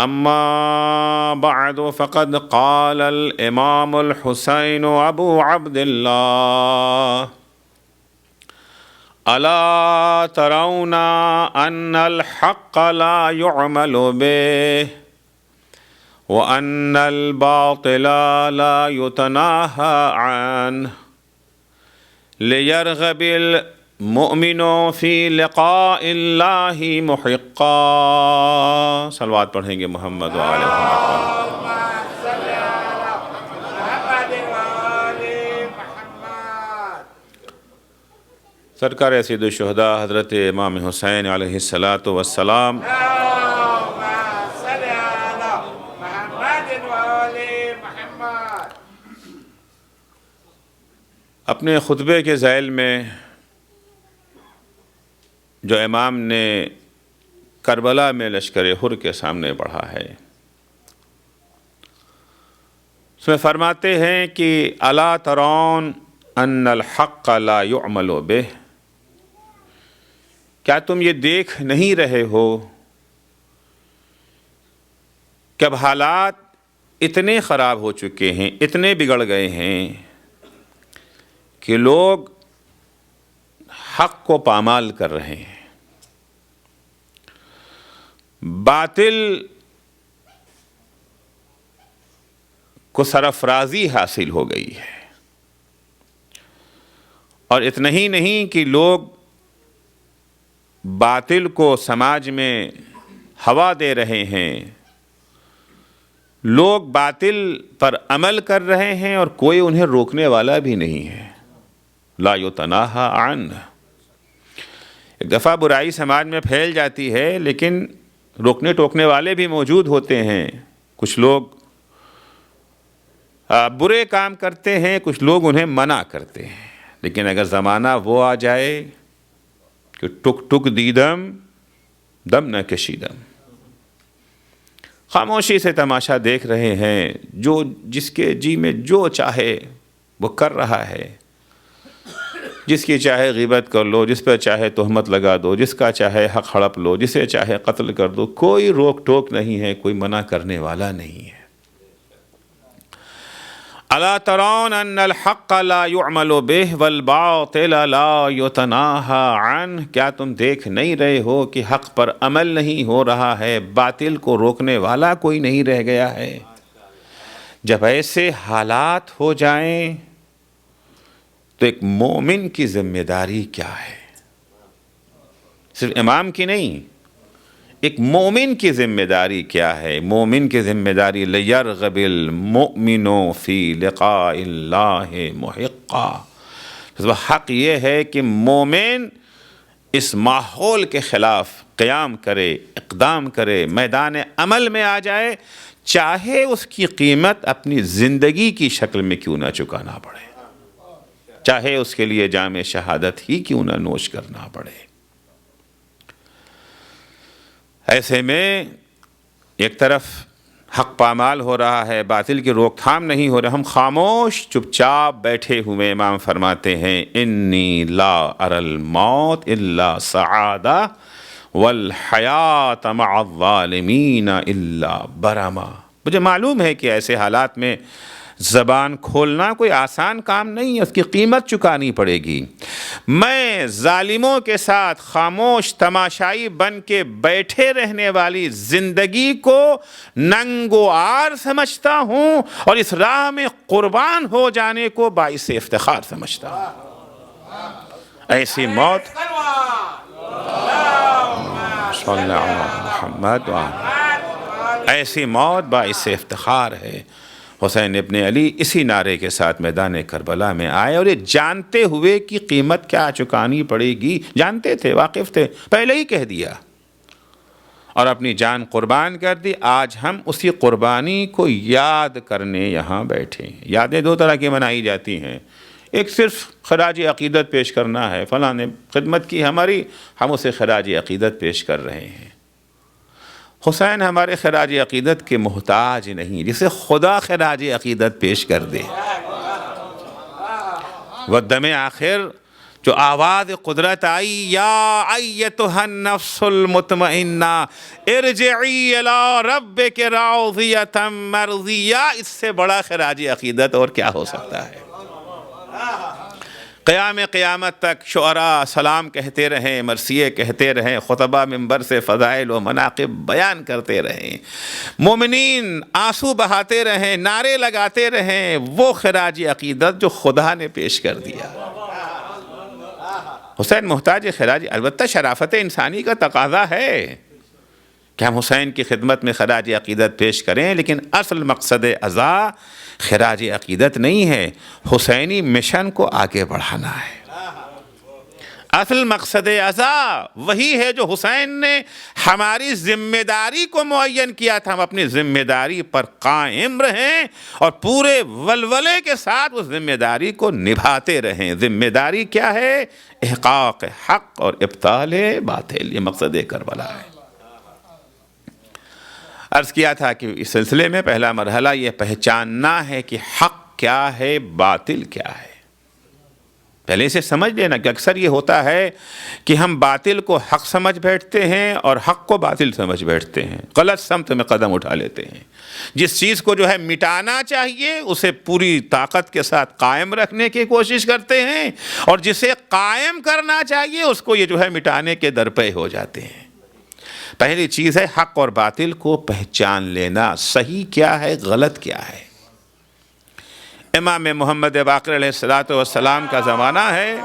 أما بعد فقد قال الإمام الحسين أبو عبد الله ألا ترون أن الحق لا يعمل به وأن الباطل لا يتناهى عنه ليرغب المؤمن في لقاء الله محقا. صلوات پڑھیں گے محمد وآل محمد. سرکار سید الشہداء حضرت امام حسین علیہ السلام اپنے خطبے کے ذیل میں جو امام نے کربلا میں لشکر حر کے سامنے پڑھا ہے، اس میں فرماتے ہیں کہ الا ترون ان الحق لا يعمل به، کیا تم یہ دیکھ نہیں رہے ہو کہ اب حالات اتنے خراب ہو چکے ہیں، اتنے بگڑ گئے ہیں کہ لوگ حق کو پامال کر رہے ہیں، باطل کو سرفرازی حاصل ہو گئی ہے، اور اتنا ہی نہیں کہ لوگ باطل کو سماج میں ہوا دے رہے ہیں، لوگ باطل پر عمل کر رہے ہیں اور کوئی انہیں روکنے والا بھی نہیں ہے. لا یتناہی عنہ. ایک دفعہ برائی سماج میں پھیل جاتی ہے لیکن روکنے ٹوکنے والے بھی موجود ہوتے ہیں. کچھ لوگ برے کام کرتے ہیں، کچھ لوگ انہیں منع کرتے ہیں، لیکن اگر زمانہ وہ آ جائے کہ ٹک ٹک دیدم دم نہ کشیدم، خاموشی سے تماشا دیکھ رہے ہیں، جو جس کے جی میں جو چاہے وہ کر رہا ہے، جس کی چاہے غیبت کر لو، جس پہ چاہے تہمت لگا دو، جس کا چاہے حق ہڑپ لو، جسے چاہے قتل کر دو، کوئی روک ٹوک نہیں ہے، کوئی منع کرنے والا نہیں ہے. الا ترون ان الحق لا يعمل به والباطل لا يتناهى عنه، کیا تم دیکھ نہیں رہے ہو کہ حق پر عمل نہیں ہو رہا ہے، باطل کو روکنے والا کوئی نہیں رہ گیا ہے. جب ایسے حالات ہو جائیں تو ایک مومن کی ذمہ داری کیا ہے؟ صرف امام کی نہیں، ایک مومن کی ذمہ داری کیا ہے؟ مومن کی ذمہ داری لیرغب المؤمن فی لقاء اللہ محقا. حق یہ ہے کہ مومن اس ماحول کے خلاف قیام کرے، اقدام کرے، میدان عمل میں آ جائے، چاہے اس کی قیمت اپنی زندگی کی شکل میں کیوں نہ چکانا پڑے، چاہے اس کے لیے جام شہادت ہی کیوں نہ نوش کرنا پڑے. ایسے میں ایک طرف حق پامال ہو رہا ہے، باطل کی روک تھام نہیں ہو رہا، ہم خاموش چپ چاپ بیٹھے ہوئے. امام فرماتے ہیں انی لا اری الموت الا سعادہ والحیات مع الظالمین الا برما. مجھے معلوم ہے کہ ایسے حالات میں زبان کھولنا کوئی آسان کام نہیں ہے، اس کی قیمت چکانی پڑے گی. میں ظالموں کے ساتھ خاموش تماشائی بن کے بیٹھے رہنے والی زندگی کو ننگ و عار سمجھتا ہوں، اور اس راہ میں قربان ہو جانے کو باعث افتخار سمجھتا ہوں. ایسی موت صلی اللہ علیہ محمد ایسی موت باعث افتخار ہے. حسین ابن علی اسی نعرے کے ساتھ میدان کربلا میں آئے، اور یہ جانتے ہوئے کہ قیمت کیا چکانی پڑے گی، جانتے تھے، واقف تھے، پہلے ہی کہہ دیا اور اپنی جان قربان کر دی. آج ہم اسی قربانی کو یاد کرنے یہاں بیٹھے ہیں. یادیں دو طرح کی منائی جاتی ہیں، ایک صرف خراج عقیدت پیش کرنا ہے، فلاں نے خدمت کی ہماری، ہم اسے خراج عقیدت پیش کر رہے ہیں. حسین ہمارے خراج عقیدت کے محتاج نہیں، جسے خدا خراج عقیدت پیش کر دے. والدم آخر جو آواز قدرت آئی، یا ایتھا النفس المطمئنہ ارجعی الی ربک راضیۃ مرضیہ، اس سے بڑا خراج عقیدت اور کیا ہو سکتا ہے؟ قیامت تک شعراء سلام کہتے رہیں، مرثیے کہتے رہیں، خطبہ منبر سے فضائل و مناقب بیان کرتے رہیں، مومنین آنسو بہاتے رہیں، نعرے لگاتے رہیں، وہ خراج عقیدت جو خدا نے پیش کر دیا۔ حسین محتاج خراج، البتہ شرافت انسانی کا تقاضا ہے کہ ہم حسین کی خدمت میں خراج عقیدت پیش کریں، لیکن اصل مقصد ازا خراج عقیدت نہیں ہے، حسینی مشن کو آگے بڑھانا ہے۔ اصل مقصد ازا وہی ہے جو حسین نے ہماری ذمہ داری کو معین کیا تھا، ہم اپنی ذمہ داری پر قائم رہیں اور پورے ولولے کے ساتھ اس ذمہ داری کو نبھاتے رہیں۔ ذمہ داری کیا ہے؟ احقاق حق اور ابطال باطل، یہ مقصد کربلا ہے۔ عرض کیا تھا کہ اس سلسلے میں پہلا مرحلہ یہ پہچاننا ہے کہ حق کیا ہے، باطل کیا ہے۔ پہلے سے سمجھ لینا کہ اکثر یہ ہوتا ہے کہ ہم باطل کو حق سمجھ بیٹھتے ہیں اور حق کو باطل سمجھ بیٹھتے ہیں، غلط سمت میں قدم اٹھا لیتے ہیں۔ جس چیز کو جو ہے مٹانا چاہیے اسے پوری طاقت کے ساتھ قائم رکھنے کی کوشش کرتے ہیں، اور جسے قائم کرنا چاہیے اس کو یہ جو ہے مٹانے کے درپے ہو جاتے ہیں۔ پہلی چیز ہے حق اور باطل کو پہچان لینا، صحیح کیا ہے، غلط کیا ہے۔ امام محمد باقر علیہ السلام کا زمانہ ہے،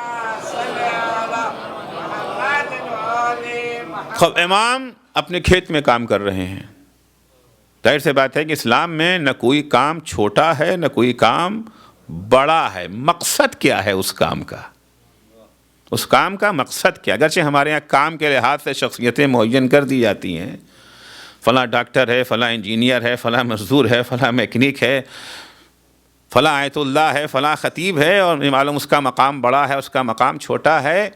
خب امام اپنے کھیت میں کام کر رہے ہیں۔ ظاہر سے بات ہے کہ اسلام میں نہ کوئی کام چھوٹا ہے نہ کوئی کام بڑا ہے، مقصد کیا ہے اس کام کا، اس کام کا مقصد کیا۔ اگرچہ ہمارے یہاں کام کے لحاظ سے شخصیتیں معین کر دی جاتی ہیں، فلاں ڈاکٹر ہے، فلاں انجینئر ہے، فلاں مزدور ہے، فلاں میکینک ہے، فلاں آیت اللہ ہے، فلاں خطیب ہے، اور معلوم اس کا مقام بڑا ہے اس کا مقام چھوٹا ہے۔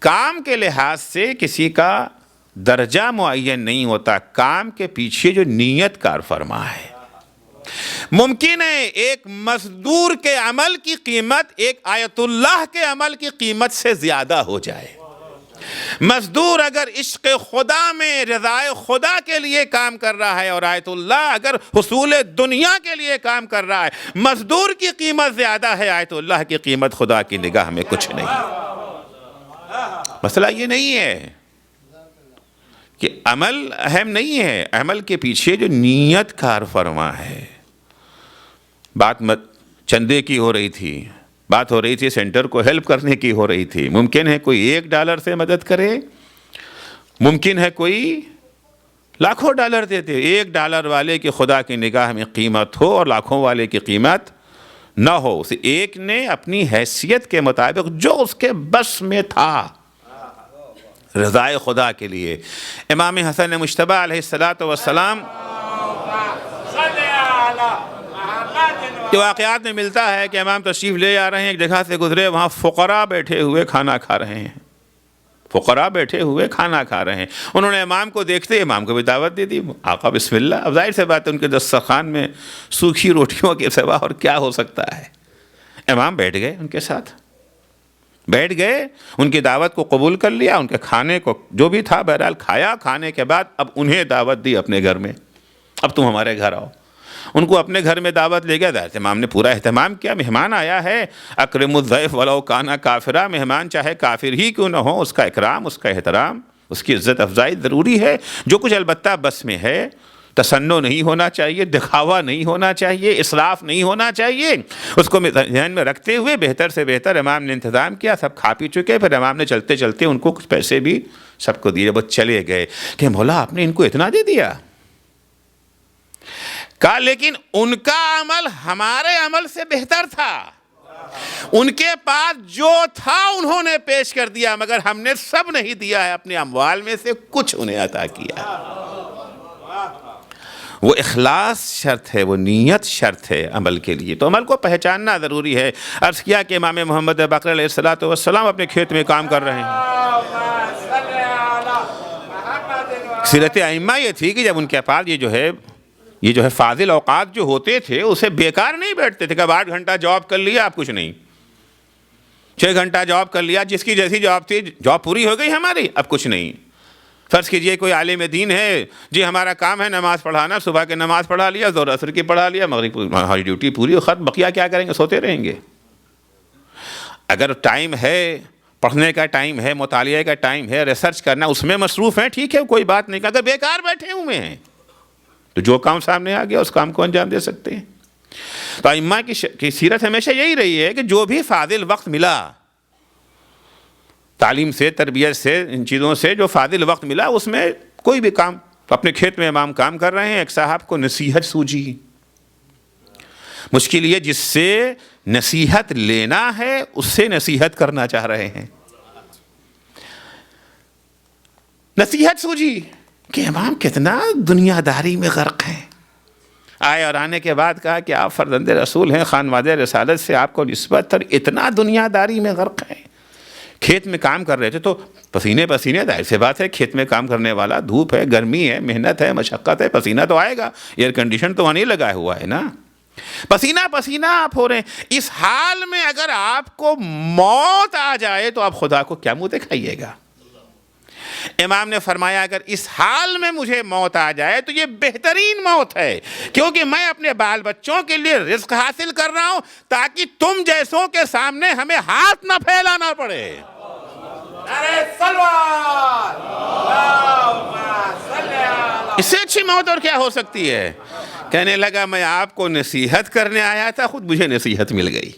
کام کے لحاظ سے کسی کا درجہ معین نہیں ہوتا، کام کے پیچھے جو نیت کار فرما ہے۔ ممکن ہے ایک مزدور کے عمل کی قیمت ایک آیت اللہ کے عمل کی قیمت سے زیادہ ہو جائے۔ مزدور اگر عشق خدا میں رضائے خدا کے لیے کام کر رہا ہے اور آیت اللہ اگر حصول دنیا کے لیے کام کر رہا ہے، مزدور کی قیمت زیادہ ہے، آیت اللہ کی قیمت خدا کی نگاہ میں کچھ نہیں۔ مسئلہ یہ نہیں ہے کہ عمل اہم نہیں ہے، عمل کے پیچھے جو نیت کار فرما ہے۔ بات چندے کی ہو رہی تھی، بات ہو رہی تھی سینٹر کو ہیلپ کرنے کی ہو رہی تھی۔ ممکن ہے کوئی $1 سے مدد کرے، ممکن ہے کوئی لاکھوں ڈالر دیتے۔ $1 والے کی خدا کی نگاہ میں قیمت ہو اور لاکھوں والے کی قیمت نہ ہو، اسے ایک نے اپنی حیثیت کے مطابق جو اس کے بس میں تھا رضائے خدا کے لیے۔ امام حسن مجتبی علیہ السلام کے واقعات میں ملتا ہے کہ امام تشریف لے آ رہے ہیں، ایک جگہ سے گزرے، وہاں فقراء بیٹھے ہوئے کھانا کھا رہے ہیں، فقراء بیٹھے ہوئے کھانا کھا رہے ہیں۔ انہوں نے امام کو دیکھتے امام کو بھی دعوت دے دی، آقا بسم اللہ۔ اب ظاہر سے بات ہے ان کے دسترخوان میں سوکھی روٹیوں کے سوا اور کیا ہو سکتا ہے۔ امام بیٹھ گئے، ان کے ساتھ بیٹھ گئے، ان کی دعوت کو قبول کر لیا، ان کے کھانے کو جو بھی تھا بہرحال کھایا۔ کھانے کے بعد اب انہیں دعوت دی اپنے گھر میں، اب تم ہمارے گھر آؤ۔ ان کو اپنے گھر میں دعوت لے گیا، ظاہر امام نے پورا اہتمام کیا۔ مہمان آیا ہے، اکرم الضیف ولو کان کافرا، مہمان چاہے کافر ہی کیوں نہ ہو، اس کا اکرام، اس کا احترام، اس کی عزت افزائی ضروری ہے۔ جو کچھ البتہ بس میں ہے، تسنع نہیں ہونا چاہیے، دکھاوا نہیں ہونا چاہیے، اسراف نہیں ہونا چاہیے، اس کو ذہن میں رکھتے ہوئے بہتر سے بہتر امام نے انتظام کیا۔ سب کھا پی چکے، پھر امام نے چلتے چلتے ان کو کچھ پیسے بھی سب کو دیے، وہ چلے گئے کہ مولا آپ نے ان کو اتنا دے دیا؟ کہا لیکن ان کا عمل ہمارے عمل سے بہتر تھا، ان کے پاس جو تھا انہوں نے پیش کر دیا، مگر ہم نے سب نہیں دیا ہے، اپنے اموال میں سے کچھ انہیں عطا کیا۔ وہ اخلاص شرط ہے، وہ نیت شرط ہے عمل کے لیے، تو عمل کو پہچاننا ضروری ہے۔ عرض کیا کہ امام محمد باقر علیہ السلام اپنے کھیت میں کام کر رہے ہیں۔ سیرت ائمہ یہ تھی کہ جب ان کے پاس یہ جو ہے فاضل اوقات جو ہوتے تھے اسے بیکار نہیں بیٹھتے تھے کہ اب 8 گھنٹہ جاب کر لیا اب کچھ نہیں، 6 گھنٹہ جاب کر لیا، جس کی جیسی جاب تھی، جاب پوری ہو گئی ہماری، اب کچھ نہیں۔ فرض کیجئے کوئی عالم دین ہے، جی ہمارا کام ہے نماز پڑھانا، صبح کے نماز پڑھا لیا، ظہر عصر کی پڑھا لیا، مغرب ہماری ڈیوٹی پوری ختم، بقیہ کیا کریں گے؟ سوتے رہیں گے۔ اگر ٹائم ہے، پڑھنے کا ٹائم ہے، مطالعے کا ٹائم ہے، ریسرچ کرنا، اس میں مصروف ہیں، ٹھیک ہے، کوئی بات نہیں۔ اگر بیکار بیٹھے ہوئے ہیں تو جو کام سامنے آ گیا اس کام کو انجام دے سکتے ہیں۔ تو ائمہ کی سیرت ہمیشہ یہی رہی ہے کہ جو بھی فاضل وقت ملا، تعلیم سے، تربیت سے، ان چیزوں سے جو فاضل وقت ملا، اس میں کوئی بھی کام، اپنے کھیت میں امام کام کر رہے ہیں، ایک صاحب کو نصیحت سوجی، مشکل یہ جس سے نصیحت لینا ہے اس سے نصیحت کرنا چاہ رہے ہیں۔ نصیحت سوجی کہ امام کتنا دنیا داری میں غرق ہیں، آئے اور آنے کے بعد کہا کہ آپ فرزند رسول ہیں، خانواد رسالت سے آپ کو نسبت، اور اتنا دنیا داری میں غرق ہیں۔ کھیت میں کام کر رہے تھے تو پسینے ظاہر سی بات ہے، کھیت میں کام کرنے والا، دھوپ ہے، گرمی ہے، محنت ہے، مشقت ہے، پسینہ تو آئے گا، ایئر کنڈیشن تو وہاں نہیں لگا ہوا ہے نا، پسینہ آپ ہو رہے ہیں۔ اس حال میں اگر آپ کو موت آ جائے تو آپ خدا کو کیا منہ دکھائیے گا؟ امام نے فرمایا اگر اس حال میں مجھے موت آ جائے تو یہ بہترین موت ہے، کیونکہ میں اپنے بال بچوں کے لیے رزق حاصل کر رہا ہوں تاکہ تم جیسوں کے سامنے ہمیں ہاتھ نہ پھیلانا پڑے۔ اس سے اچھی موت اور کیا ہو سکتی ہے؟ کہنے لگا میں آپ کو نصیحت کرنے آیا تھا، خود مجھے نصیحت مل گئی۔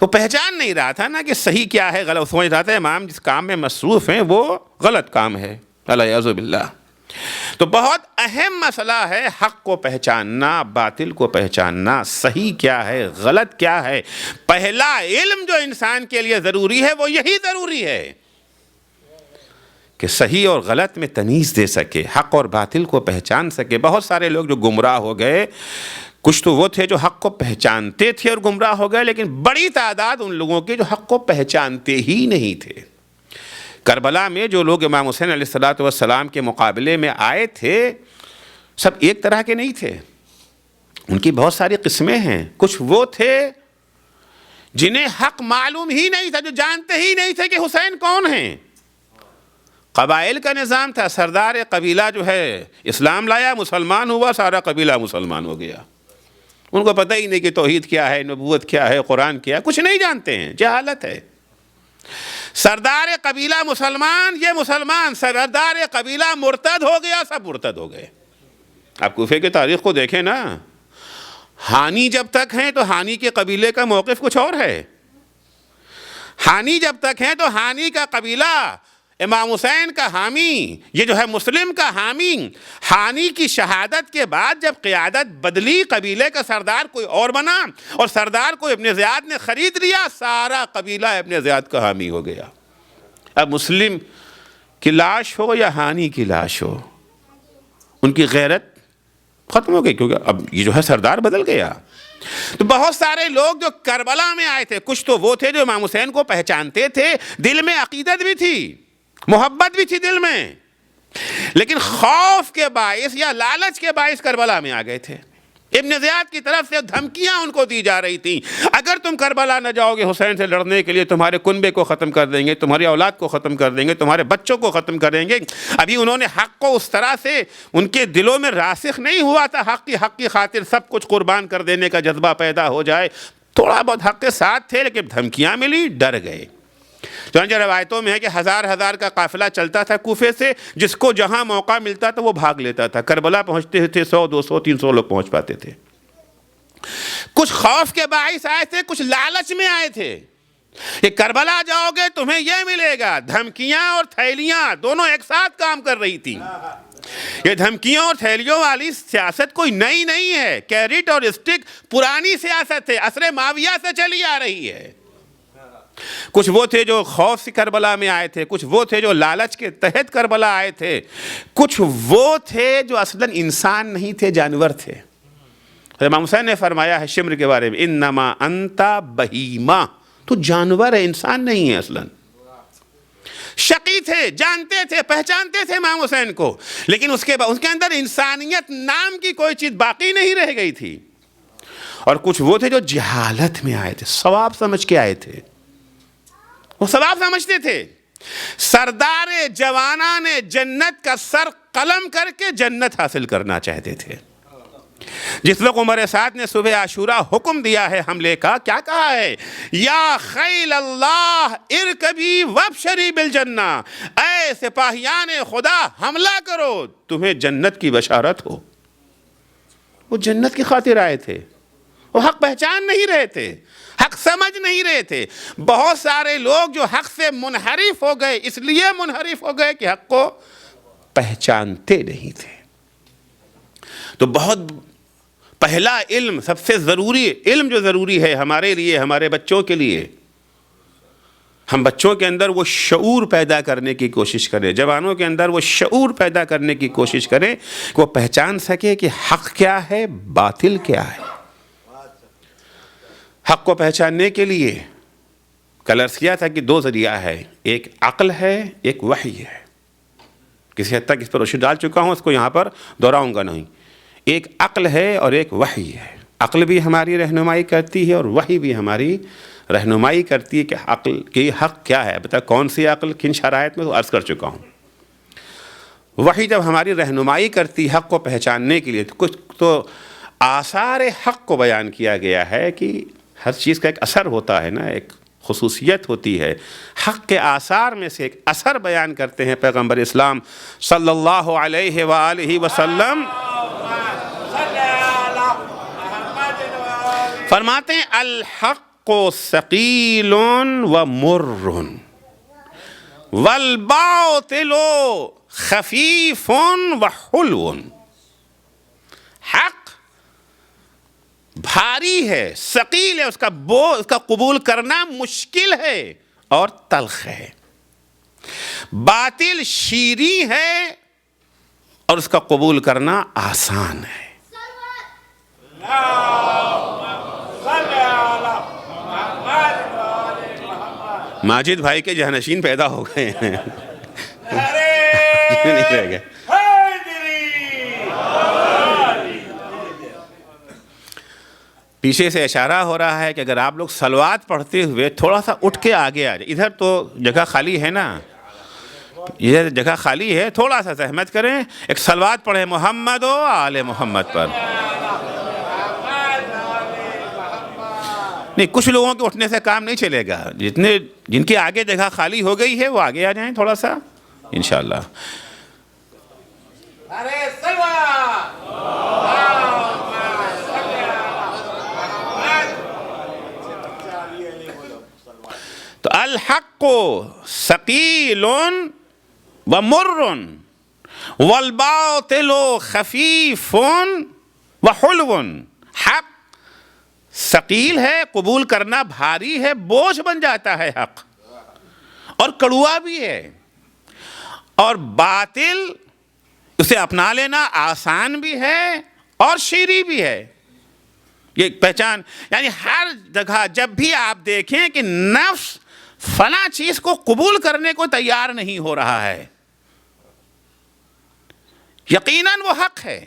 وہ پہچان نہیں رہا تھا نا کہ صحیح کیا ہے، غلط سمجھ رہا تھا امام جس کام میں مصروف ہیں وہ غلط کام ہے، والعیاذ باللہ۔ تو بہت اہم مسئلہ ہے حق کو پہچاننا، باطل کو پہچاننا، صحیح کیا ہے، غلط کیا ہے۔ پہلا علم جو انسان کے لیے ضروری ہے وہ یہی ضروری ہے کہ صحیح اور غلط میں تمیز دے سکے، حق اور باطل کو پہچان سکے۔ بہت سارے لوگ جو گمراہ ہو گئے، کچھ تو وہ تھے جو حق کو پہچانتے تھے اور گمراہ ہو گئے، لیکن بڑی تعداد ان لوگوں کی جو حق کو پہچانتے ہی نہیں تھے۔ کربلا میں جو لوگ امام حسین علیہ السلام کے مقابلے میں آئے تھے، سب ایک طرح کے نہیں تھے، ان کی بہت ساری قسمیں ہیں۔ کچھ وہ تھے جنہیں حق معلوم ہی نہیں تھا، جو جانتے ہی نہیں تھے کہ حسین کون ہیں۔ قبائل کا نظام تھا، سردار قبیلہ جو ہے اسلام لایا، مسلمان ہوا، سارا قبیلہ مسلمان ہو گیا۔ ان کو پتہ ہی نہیں کہ توحید کیا ہے، نبوت کیا ہے، قرآن کیا ہے، کچھ نہیں جانتے ہیں، جہالت ہے۔ سردار قبیلہ مسلمان، یہ مسلمان، سردار قبیلہ مرتد ہو گیا، سب مرتد ہو گئے۔ آپ کوفے کی تاریخ کو دیکھیں نا، ہانی جب تک ہیں تو ہانی کے قبیلے کا موقف کچھ اور ہے۔ ہانی جب تک ہیں تو ہانی کا قبیلہ امام حسین کا حامی، یہ جو ہے مسلم کا حامی۔ ہانی کی شہادت کے بعد جب قیادت بدلی، قبیلے کا سردار کوئی اور بنا اور سردار کو ابن زیاد نے خرید لیا، سارا قبیلہ ابن زیاد کا حامی ہو گیا۔ اب مسلم کی لاش ہو یا ہانی کی لاش ہو، ان کی غیرت ختم ہو گئی، کیونکہ اب یہ جو ہے سردار بدل گیا۔ تو بہت سارے لوگ جو کربلا میں آئے تھے، کچھ تو وہ تھے جو امام حسین کو پہچانتے تھے، دل میں عقیدت بھی تھی، محبت بھی تھی دل میں، لیکن خوف کے باعث یا لالچ کے باعث کربلا میں آ گئے تھے۔ ابن زیاد کی طرف سے دھمکیاں ان کو دی جا رہی تھیں، اگر تم کربلا نہ جاؤ گے حسین سے لڑنے کے لیے، تمہارے کنبے کو ختم کر دیں گے، تمہاری اولاد کو ختم کر دیں گے، تمہارے بچوں کو ختم کریں گے۔ ابھی انہوں نے حق کو اس طرح سے ان کے دلوں میں راسخ نہیں ہوا تھا، حق کی خاطر سب کچھ قربان کر دینے کا جذبہ پیدا ہو جائے۔ تھوڑا بہت حق کے ساتھ تھے، لیکن دھمکیاں ملی، ڈر گئے۔ چنانچہ روایتوں میں ہے کہ ہزار کا قافلہ چلتا تھا کوفے سے، جس کو جہاں موقع ملتا تھا وہ بھاگ لیتا تھا۔ کربلا پہنچتے تھے 100 200 300 لوگ پہنچ پاتے تھے۔ کچھ خوف کے باعث آئے تھے، کچھ لالچ میں آئے تھے کہ کربلا جاؤ گے تمہیں یہ ملے گا۔ دھمکیاں اور تھیلیاں دونوں ایک ساتھ کام کر رہی تھی۔ یہ دھمکیوں اور تھیلیوں والی سیاست کوئی نئی نہیں ہے، کیرٹ اور اسٹک پرانی سیاست ہے، عصر معاویہ سے چلی آ رہی ہے۔ کچھ وہ تھے جو خوف سے کربلا میں آئے تھے، کچھ وہ تھے جو لالچ کے تحت کربلا آئے تھے، کچھ وہ تھے جو اصلاً انسان نہیں تھے، جانور تھے۔ امام حسین نے فرمایا ہے شمر کے بارے میں، انما انتا بہیمہ، تو جانور ہے، انسان نہیں ہے اصلاً۔ شقی تھے، جانتے تھے، پہچانتے تھے امام حسین کو، لیکن اس کے اندر انسانیت نام کی کوئی چیز باقی نہیں رہ گئی تھی۔ اور کچھ وہ تھے جو جہالت میں آئے تھے، ثواب سمجھ کے آئے تھے، وہ ثواب سمجھتے تھے۔ سردار جوانان جنت کا سر قلم کر کے جنت حاصل کرنا چاہتے تھے۔ جس وقت عمر سعد نے صبح عاشورہ حکم دیا ہے حملے کا، کیا کہا ہے؟ یا خیل اللہ ارکبی وابشری بالجنہ، اے سپاہیان خدا حملہ کرو، تمہیں جنت کی بشارت ہو۔ وہ جنت کی خاطر آئے تھے، وہ حق پہچان نہیں رہے تھے، حق سمجھ نہیں رہے تھے۔ بہت سارے لوگ جو حق سے منحرف ہو گئے، اس لیے منحرف ہو گئے کہ حق کو پہچانتے نہیں تھے۔ تو بہت پہلا علم، سب سے ضروری علم جو ضروری ہے ہمارے لیے، ہمارے بچوں کے لیے، ہم بچوں کے اندر وہ شعور پیدا کرنے کی کوشش کریں، جوانوں کے اندر وہ شعور پیدا کرنے کی کوشش کریں کہ وہ پہچان سکے کہ حق کیا ہے، باطل کیا ہے۔ حق کو پہچاننے کے لیے کل عرض کیا تھا کہ دو ذریعہ ہے، ایک عقل ہے، ایک وحی ہے۔ کسی حد تک اس پر روشنی ڈال چکا ہوں، اس کو یہاں پر دہراؤں گا نہیں۔ ایک عقل ہے اور ایک وحی ہے۔ عقل بھی ہماری رہنمائی کرتی ہے اور وحی بھی ہماری رہنمائی کرتی ہے کہ عقل کی حق کیا ہے۔ بتا کون سی عقل کن شرائط میں، تو عرض کر چکا ہوں۔ وحی جب ہماری رہنمائی کرتی حق کو پہچاننے کے لیے، تو کچھ تو آثار حق کو بیان کیا گیا ہے کہ ہر چیز کا ایک اثر ہوتا ہے نا، ایک خصوصیت ہوتی ہے۔ حق کے آثار میں سے ایک اثر بیان کرتے ہیں پیغمبر اسلام صلی اللہ علیہ وآلہ وسلم، فرماتے ہیں الحق ثقیل و مر والباطل خفیف و حلو۔ حق بھاری ہے، ثقیل ہے، اس کا قبول کرنا مشکل ہے اور تلخ ہے۔ باطل شیریں ہے اور اس کا قبول کرنا آسان ہے۔ ماجد بھائی کے جہنشین پیدا ہو گئے ہیں، نہیں رہ گئے۔ پیچھے سے اشارہ ہو رہا ہے کہ اگر آپ لوگ صلوات پڑھتے ہوئے تھوڑا سا اٹھ کے آگے آ جائیں، ادھر تو جگہ خالی ہے نا، ادھر جگہ خالی ہے، تھوڑا سا زحمت کریں، ایک صلوات پڑھیں محمد و آل محمد پر۔ نہیں، کچھ لوگوں کے اٹھنے سے کام نہیں چلے گا، جن کی آگے جگہ خالی ہو گئی ہے وہ آگے آ جائیں تھوڑا سا انشاءاللہ۔ تو الحق ثقیل و مر والباطل خفیف و حلو۔ حق ثقیل ہے، قبول کرنا بھاری ہے، بوجھ بن جاتا ہے حق، اور کڑوا بھی ہے، اور باطل اسے اپنا لینا آسان بھی ہے اور شیریں بھی ہے۔ یہ پہچان، یعنی ہر جگہ جب بھی آپ دیکھیں کہ نفس فلاں چیز کو قبول کرنے کو تیار نہیں ہو رہا ہے، یقیناً وہ حق ہے،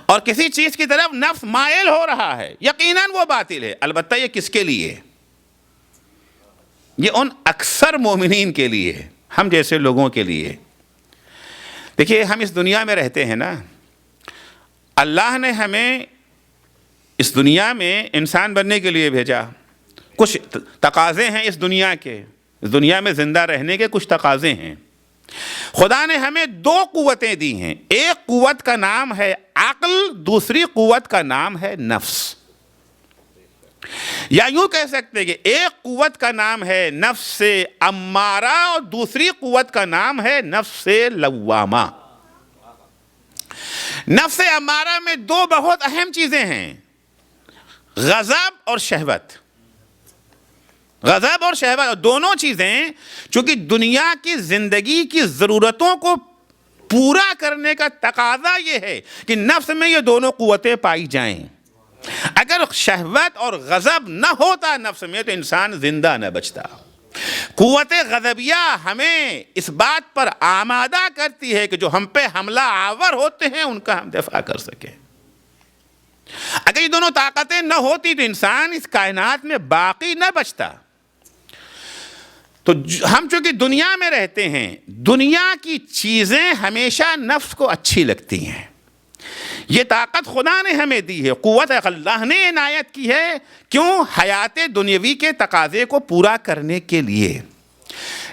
اور کسی چیز کی طرف نفس مائل ہو رہا ہے، یقیناً وہ باطل ہے۔ البتہ یہ کس کے لیے؟ یہ ان اکثر مومنین کے لیے، ہم جیسے لوگوں کے لیے۔ دیکھیے، ہم اس دنیا میں رہتے ہیں نا، اللہ نے ہمیں اس دنیا میں انسان بننے کے لیے بھیجا۔ کچھ تقاضے ہیں اس دنیا کے، اس دنیا میں زندہ رہنے کے کچھ تقاضے ہیں۔ خدا نے ہمیں دو قوتیں دی ہیں، ایک قوت کا نام ہے عقل، دوسری قوت کا نام ہے نفس۔ یا یوں کہہ سکتے کہ ایک قوت کا نام ہے نفس امارہ اور دوسری قوت کا نام ہے نفس لوامہ۔ نفس امارہ میں دو بہت اہم چیزیں ہیں، غضب اور شہوت۔ غضب اور شہوت، دونوں چیزیں چونکہ دنیا کی زندگی کی ضرورتوں کو پورا کرنے کا تقاضا یہ ہے کہ نفس میں یہ دونوں قوتیں پائی جائیں۔ اگر شہوت اور غضب نہ ہوتا نفس میں تو انسان زندہ نہ بچتا۔ قوت غضبیہ ہمیں اس بات پر آمادہ کرتی ہے کہ جو ہم پہ حملہ آور ہوتے ہیں ان کا ہم دفاع کر سکیں۔ اگر اگر یہ دونوں طاقتیں نہ ہوتی تو انسان اس کائنات میں باقی نہ بچتا. تو ہم چونکہ دنیا میں رہتے ہیں، دنیا کی چیزیں ہمیشہ نفس کو اچھی لگتی ہیں. یہ طاقت خدا نے ہمیں دی ہے، قوت اللہ نے عنایت کی ہے. کیوں؟ حیات دنیاوی کے تقاضے کو پورا کرنے کے لیے.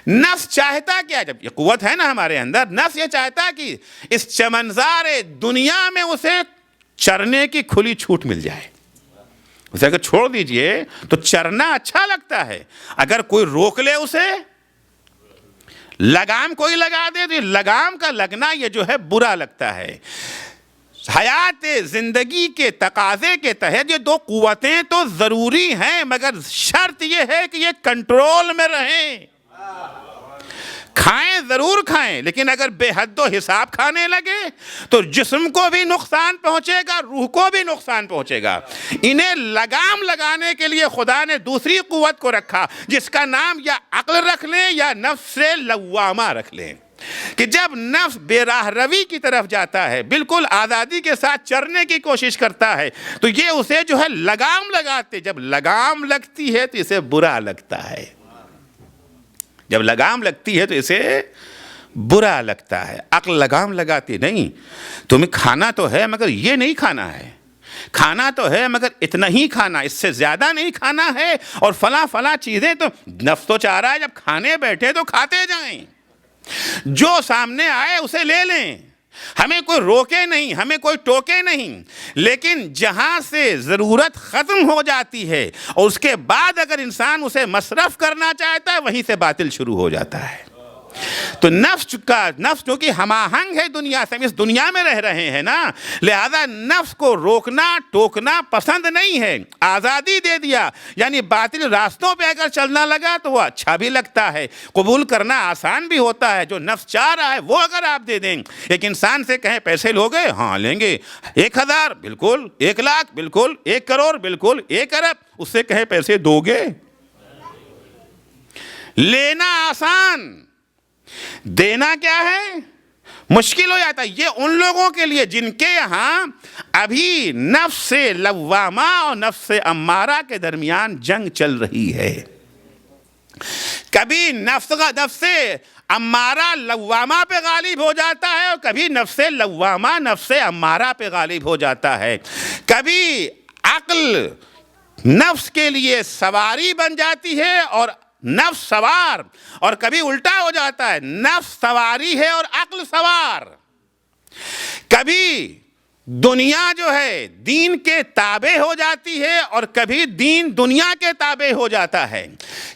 نفس چاہتا کیا؟ جب یہ قوت ہے نا ہمارے اندر، نفس یہ چاہتا کہ اس چمنزار دنیا میں اسے چرنے کی کھلی چھوٹ مل جائے. اسے اگر چھوڑ دیجئے تو چرنا اچھا لگتا ہے، اگر کوئی روک لے اسے، لگام کوئی لگا دے تو لگام کا لگنا یہ جو ہے برا لگتا ہے. حیات زندگی کے تقاضے کے تحت یہ دو قوتیں تو ضروری ہیں، مگر شرط یہ ہے کہ یہ کنٹرول میں رہیں. کھائیں ضرور کھائیں، لیکن اگر بے حد و حساب کھانے لگے تو جسم کو بھی نقصان پہنچے گا، روح کو بھی نقصان پہنچے گا. انہیں لگام لگانے کے لیے خدا نے دوسری قوت کو رکھا، جس کا نام یا عقل رکھ لیں یا نفس لوامہ رکھ لیں، کہ جب نفس بے راہ روی کی طرف جاتا ہے، بالکل آزادی کے ساتھ چرنے کی کوشش کرتا ہے، تو یہ اسے جو ہے لگام لگاتے. جب لگام لگتی ہے تو اسے برا لگتا ہے. جب لگام لگتی ہے تو اسے برا لگتا ہے. عقل لگام لگاتی نہیں، تمہیں کھانا تو ہے مگر یہ نہیں کھانا ہے، کھانا تو ہے مگر اتنا ہی کھانا، اس سے زیادہ نہیں کھانا ہے، اور فلاں فلاں چیزیں. تو نفس تو چاہ رہا ہے جب کھانے بیٹھے تو کھاتے جائیں، جو سامنے آئے اسے لے لیں، ہمیں کوئی روکے نہیں، ہمیں کوئی ٹوکے نہیں. لیکن جہاں سے ضرورت ختم ہو جاتی ہے اور اس کے بعد اگر انسان اسے مصرف کرنا چاہتا ہے، وہیں سے باطل شروع ہو جاتا ہے. تو نفس چونکہ ہم آہنگ ہے دنیا سے، ہم اس دنیا میں رہ رہے ہیں نا، لہذا نفس کو روکنا ٹوکنا پسند نہیں ہے. آزادی دے دیا، یعنی باطل راستوں پہ اگر چلنا لگا تو وہ اچھا بھی لگتا ہے، قبول کرنا آسان بھی ہوتا ہے. جو نفس چاہ رہا ہے وہ اگر آپ دے دیں، ایک انسان سے کہیں پیسے لوگے؟ ہاں لیں گے. 1000 بالکل، 1 لاکھ بالکل، 1 کروڑ بالکل، 1 ارب. اس سے کہیں پیسے دو گے؟ لینا آسان، دینا کیا ہے؟ مشکل ہو جاتا ہے. یہ ان لوگوں کے لیے جن کے یہاں ابھی نفس لوامہ اور نفس امارہ کے درمیان جنگ چل رہی ہے. کبھی نفس امارہ لوامہ پہ غالب ہو جاتا ہے، اور کبھی نفس لوامہ نفس امارہ پہ غالب ہو جاتا ہے. کبھی عقل نفس کے لیے سواری بن جاتی ہے اور نفس سوار، اور کبھی الٹا ہو جاتا ہے، نفس سواری ہے اور عقل سوار. کبھی دنیا جو ہے دین کے تابع ہو جاتی ہے اور کبھی دین دنیا کے تابع ہو جاتا ہے.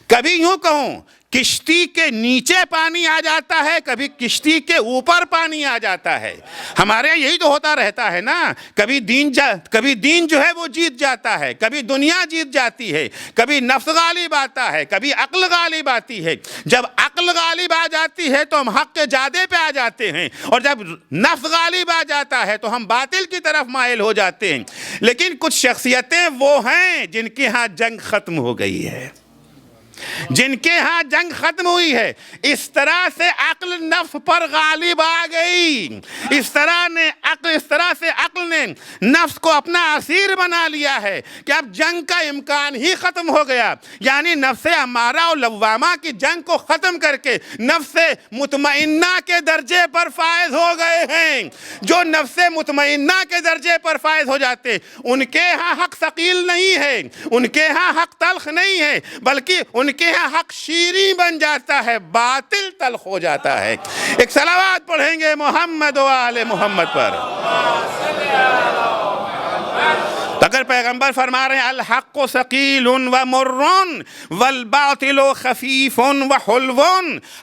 کبھی یوں کہوں کشتی کے نیچے پانی آ جاتا ہے، کبھی کشتی کے اوپر پانی آ جاتا ہے. ہمارے یہاں یہی تو ہوتا رہتا ہے نا. کبھی دین جو ہے وہ جیت جاتا ہے، کبھی دنیا جیت جاتی ہے، کبھی نفس غالب آتا ہے، کبھی عقل غالب آتی ہے. جب عقل غالب آ جاتی ہے تو ہم حق کے جادے پہ آ جاتے ہیں، اور جب نفس غالب آ جاتا ہے تو ہم باطل کی طرف مائل ہو جاتے ہیں. لیکن کچھ شخصیتیں وہ ہیں جن کے ہاں جنگ ختم ہو گئی ہے، جن کے ہاں جنگ ختم ہوئی ہے. اس طرح سے عقل نفس پر غالب آ گئی، اس طرح سے عقل نے نفس کو اپنا اسیر بنا لیا ہے کہ اب جنگ کا امکان ہی ختم ہو گیا. یعنی نفس امارہ اور لوامہ کی جنگ کو ختم کر کے نفس مطمئنہ کے درجے پر فائز ہو گئے ہیں. جو نفس مطمئنہ کے درجے پر فائز ہو جاتے، ان کے ہاں حق ثقیل نہیں ہے، ان کے ہاں حق تلخ نہیں ہے، بلکہ ان کے ہاں حق شیریں بن جاتا ہے، باطل تلخ ہو جاتا ہے. ایک صلوات پڑھیں گے محمد و آل محمد پر. اگر پیغمبر فرما رہے ہیں الحق ثقیل و مر والباطل خفیف و حلو،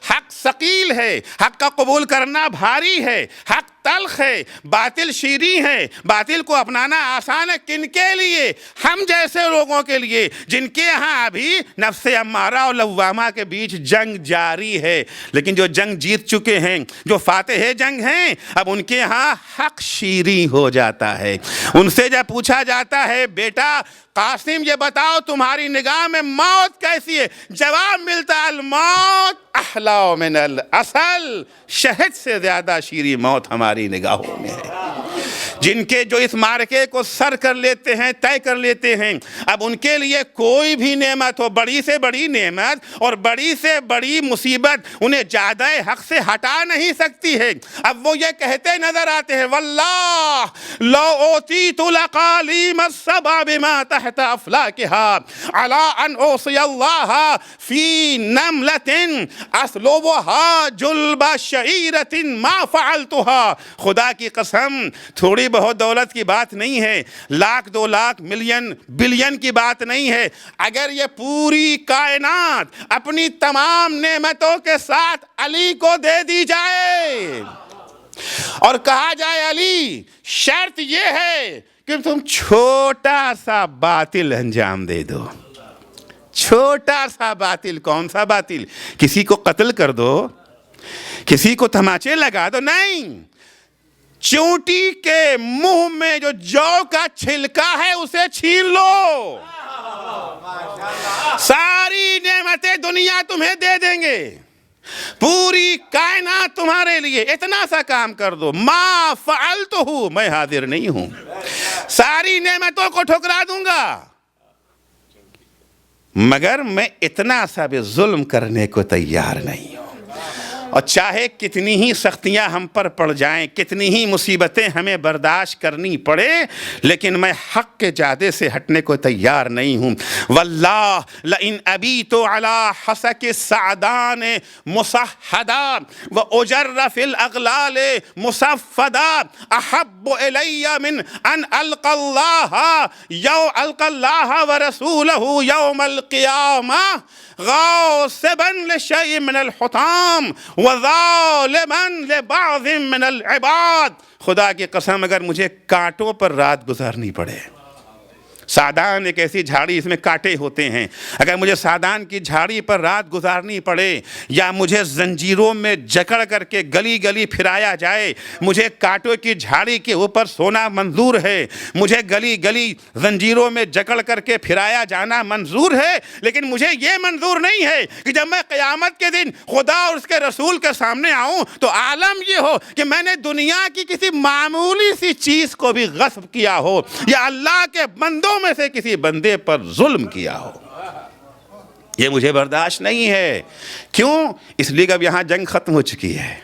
حق ثقیل ہے، حق کا قبول کرنا بھاری ہے، حق تلخ ہے، باطل شیریں ہے. باطل کو اپنانا آسان ہے. کن کے لیے؟ ہم جیسے لوگوں کے لیے جن کے ہاں ابھی نفس امارہ اور لوامہ کے بیچ جنگ جاری ہے. لیکن جو جنگ جیت چکے ہیں، جو فاتح جنگ ہیں، اب ان کے ہاں حق شیریں ہو جاتا ہے. ان سے جب پوچھا جاتا ہے بیٹا قاسم یہ بتاؤ تمہاری نگاہ میں موت کیسی ہے، جواب ملتا ہے الموت احلی من العسل، شہد سے زیادہ شیریں موت ہماری نگاہوں میں ہے. جن کے جو اس معرکے کو سر کر لیتے ہیں، طے کر لیتے ہیں، اب ان کے لیے کوئی بھی نعمت ہو، بڑی سے بڑی نعمت اور بڑی سے بڑی مصیبت انہیں زیادہ حق سے ہٹا نہیں سکتی ہے۔ اب وہ یہ کہتے نظر آتے ہیں واللہ لو اوتیت لقالیم السبع بما تحت افلاکها علی ان اوصی اللہ فی نملۃ اسلوبها جلب شعیرۃ ما فعلتها۔ خدا کی قسم تھوڑی بہت دولت کی بات نہیں ہے، لاکھ 2 لاکھ ملین بلین کی بات نہیں ہے۔ اگر یہ پوری کائنات اپنی تمام نعمتوں کے ساتھ علی کو دے دی جائے اور کہا جائے علی شرط یہ ہے کہ تم چھوٹا سا باطل انجام دے دو، چھوٹا سا باطل، کون سا باطل؟ کسی کو قتل کر دو، کسی کو تماچے لگا دو، نہیں، چونٹی کے منہ میں جو جو کا چھلکا ہے اسے چھین لو، ساری نعمتیں دنیا تمہیں دے دیں گے، پوری کائنات تمہارے لیے، اتنا سا کام کر دو، ما فعلتہ، میں حاضر نہیں ہوں، ساری نعمتوں کو ٹھکرا دوں گا، مگر میں اتنا سا بھی ظلم کرنے کو تیار نہیں ہوں، اور چاہے کتنی ہی سختیاں ہم پر پڑ جائیں، کتنی ہی مصیبتیں ہمیں برداشت کرنی پڑے، لیکن میں حق کے جادے سے ہٹنے کو تیار نہیں ہوں۔ واللہ لئن ابیت علی حسک السعدان مصحدا واجر فی الاغلال مصفدا احب الی من ان القی اللہ ورسولہ یوم القیامہ غاصبا لشیء من الحطام وظالما لبعض من العباد۔ خدا کی قسم اگر مجھے کانٹوں پر رات گزارنی پڑے، سعدان ایک ایسی جھاڑی، اس میں کانٹے ہوتے ہیں، اگر مجھے سعدان کی جھاڑی پر رات گزارنی پڑے، یا مجھے زنجیروں میں جکڑ کر کے گلی گلی پھرایا جائے، مجھے کانٹوں کی جھاڑی کے اوپر سونا منظور ہے، مجھے گلی گلی زنجیروں میں جکڑ کر کے پھرایا جانا منظور ہے، لیکن مجھے یہ منظور نہیں ہے کہ جب میں قیامت کے دن خدا اور اس کے رسول کے سامنے آؤں تو عالم یہ ہو کہ میں نے دنیا کی کسی معمولی سی چیز کو بھی غصب کیا ہو، یا اللہ کے بندوں میں سے کسی بندے پر ظلم کیا ہو۔ یہ مجھے برداشت نہیں ہے۔ کیوں؟ اس لیے کہ اب یہاں جنگ ختم ہو چکی ہے،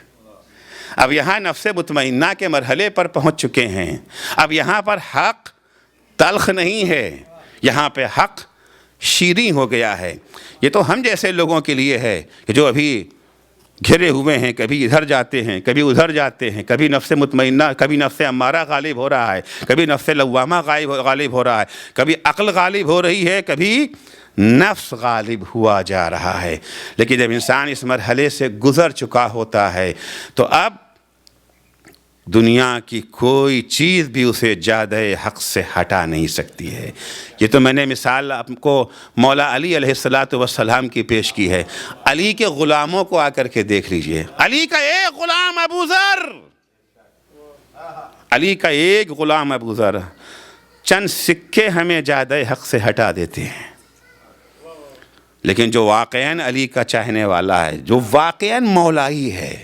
اب یہاں نفس مطمئنہ کے مرحلے پر پہنچ چکے ہیں، اب یہاں پر حق تلخ نہیں ہے، یہاں پہ حق شیریں ہو گیا ہے۔ یہ تو ہم جیسے لوگوں کے لیے ہے کہ جو ابھی گھرے ہوئے ہیں، کبھی ادھر جاتے ہیں، کبھی ادھر جاتے ہیں، کبھی نفس مطمئنہ، کبھی نفس امارہ غالب ہو رہا ہے، کبھی نفس لوامہ غالب ہو رہا ہے، کبھی عقل غالب ہو رہی ہے، کبھی نفس غالب ہوا جا رہا ہے۔ لیکن جب انسان اس مرحلے سے گزر چکا ہوتا ہے تو اب دنیا کی کوئی چیز بھی اسے زیادہ حق سے ہٹا نہیں سکتی ہے۔ یہ تو میں نے مثال آپ کو مولا علی علیہ السلام کی پیش کی ہے۔ علی کے غلاموں کو آ کر کے دیکھ لیجئے، علی کا ایک غلام ابو ذر، علی کا ایک غلام ابو ذر چند سکے ہمیں زیادہ حق سے ہٹا دیتے ہیں، لیکن جو واقعاً علی کا چاہنے والا ہے، جو واقعاً مولائی ہے،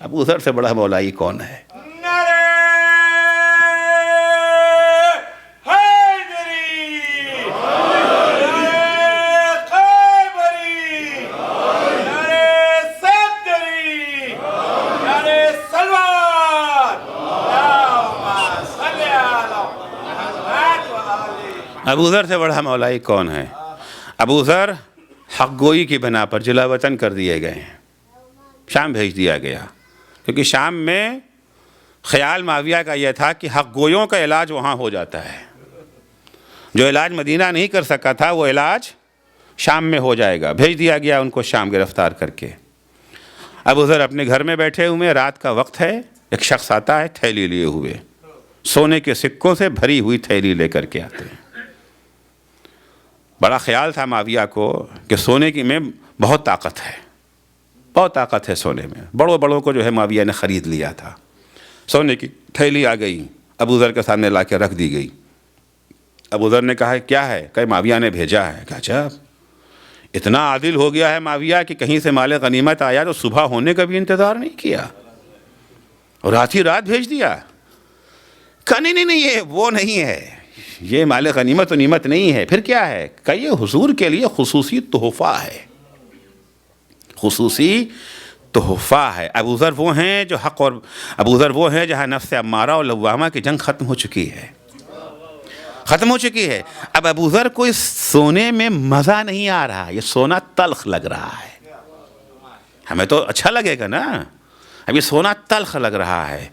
ابو ذر سے بڑا مولائی کون ہے؟ ابو ذر سے بڑا مولائی کون ہے؟ ابو ذر حق گوئی کی بنا پر جلا وطن کر دیے گئے ہیں، شام بھیج دیا گیا، کیونکہ شام میں خیال معاویہ کا یہ تھا کہ حق گویوں کا علاج وہاں ہو جاتا ہے، جو علاج مدینہ نہیں کر سکا تھا وہ علاج شام میں ہو جائے گا، بھیج دیا گیا ان کو شام گرفتار کر کے۔ ابو ذر اپنے گھر میں بیٹھے ہوئے، رات کا وقت ہے، ایک شخص آتا ہے تھیلی لیے ہوئے، سونے کے سکوں سے بھری ہوئی تھیلی لے کر کے آتے ہیں۔ بڑا خیال تھا معاویہ کو کہ سونے کی میں بہت طاقت ہے، بہت طاقت ہے سونے میں، بڑوں بڑوں کو جو ہے معاویہ نے خرید لیا تھا۔ سونے کی تھیلی آ گئی، ابو ذر کے سامنے لا کے رکھ دی گئی۔ ابو ذر نے کہا کیا ہے؟ کہ معاویہ نے بھیجا ہے۔ کہا اچھا، اتنا عادل ہو گیا ہے معاویہ کہ کہیں سے مال غنیمت آیا تو صبح ہونے کا بھی انتظار نہیں کیا اور رات ہی رات بھیج دیا۔ کہا نہیں یہ وہ نہیں ہے، یہ مال غنیمت و نعمت نہیں ہے، پھر کیا ہے؟ کہ یہ حضور کے لیے خصوصی تحفہ ہے، خصوصی تحفہ ہے۔ ابو ذر وہ ہیں جو حق، اور ابو ذر وہ ہیں جہاں نفس امارہ اور لوامہ کی جنگ ختم ہو چکی ہے، ختم ہو چکی ہے۔ اب ابو ذر کو اس سونے میں مزہ نہیں آ رہا، یہ سونا تلخ لگ رہا ہے۔ ہمیں تو اچھا لگے گا نا، اب یہ سونا تلخ لگ رہا ہے۔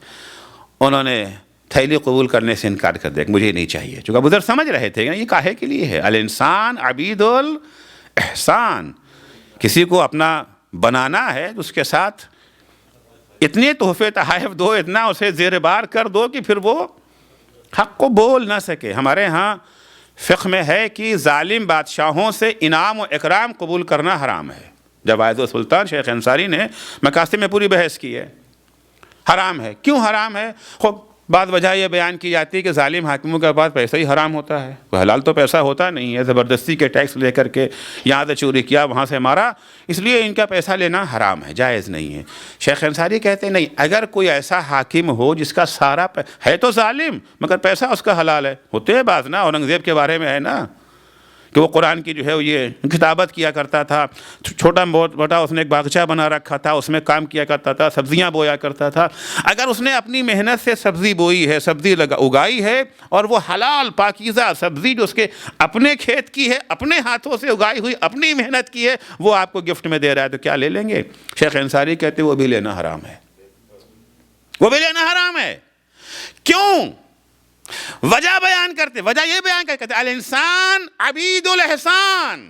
انہوں نے تھیلی قبول کرنے سے انکار کر دیا کہ مجھے نہیں چاہیے، چونکہ ابو ذر سمجھ رہے تھے کہ یہ کاہے کے لیے ہے، الانسان عبید الاحسان، کسی کو اپنا بنانا ہے تو اس کے ساتھ اتنے تحفے تحائف دو، اتنا اسے زیر بار کر دو کہ پھر وہ حق کو بول نہ سکے۔ ہمارے ہاں فقہ میں ہے کہ ظالم بادشاہوں سے انعام و اکرام قبول کرنا حرام ہے۔ جوائز السلطان شیخ انصاری نے مقاصد میں پوری بحث کی ہے، حرام ہے۔ کیوں حرام ہے؟ خب بعض وجہ یہ بیان کی جاتی ہے کہ ظالم حاکموں کے پاس پیسہ ہی حرام ہوتا ہے، کوئی حلال تو پیسہ ہوتا نہیں ہے، زبردستی کے ٹیکس لے کر کے یہاں سے چوری کیا وہاں سے مارا، اس لیے ان کا پیسہ لینا حرام ہے، جائز نہیں ہے۔ شیخ انصاری کہتے ہیں نہیں، اگر کوئی ایسا حاکم ہو جس کا سارا ہے تو ظالم مگر پیسہ اس کا حلال ہے، ہوتے ہیں بعض نا، اورنگزیب کے بارے میں ہے نا کہ وہ قرآن کی جو ہے یہ کتابت کیا کرتا تھا، چھوٹا موٹا اس نے ایک باغچہ بنا رکھا تھا، اس میں کام کیا کرتا تھا، سبزیاں بویا کرتا تھا۔ اگر اس نے اپنی محنت سے سبزی بوئی ہے، سبزی اگائی ہے، اور وہ حلال پاکیزہ سبزی جو اس کے اپنے کھیت کی ہے، اپنے ہاتھوں سے اگائی ہوئی، اپنی محنت کی ہے، وہ آپ کو گفٹ میں دے رہا ہے تو کیا لے لیں گے؟ شیخ انصاری کہتے وہ بھی لینا حرام ہے، وہ بھی لینا حرام ہے۔ کیوں؟ وجہ بیان کرتے، وجہ یہ بیان کرتے الانسان عبید الاحسان،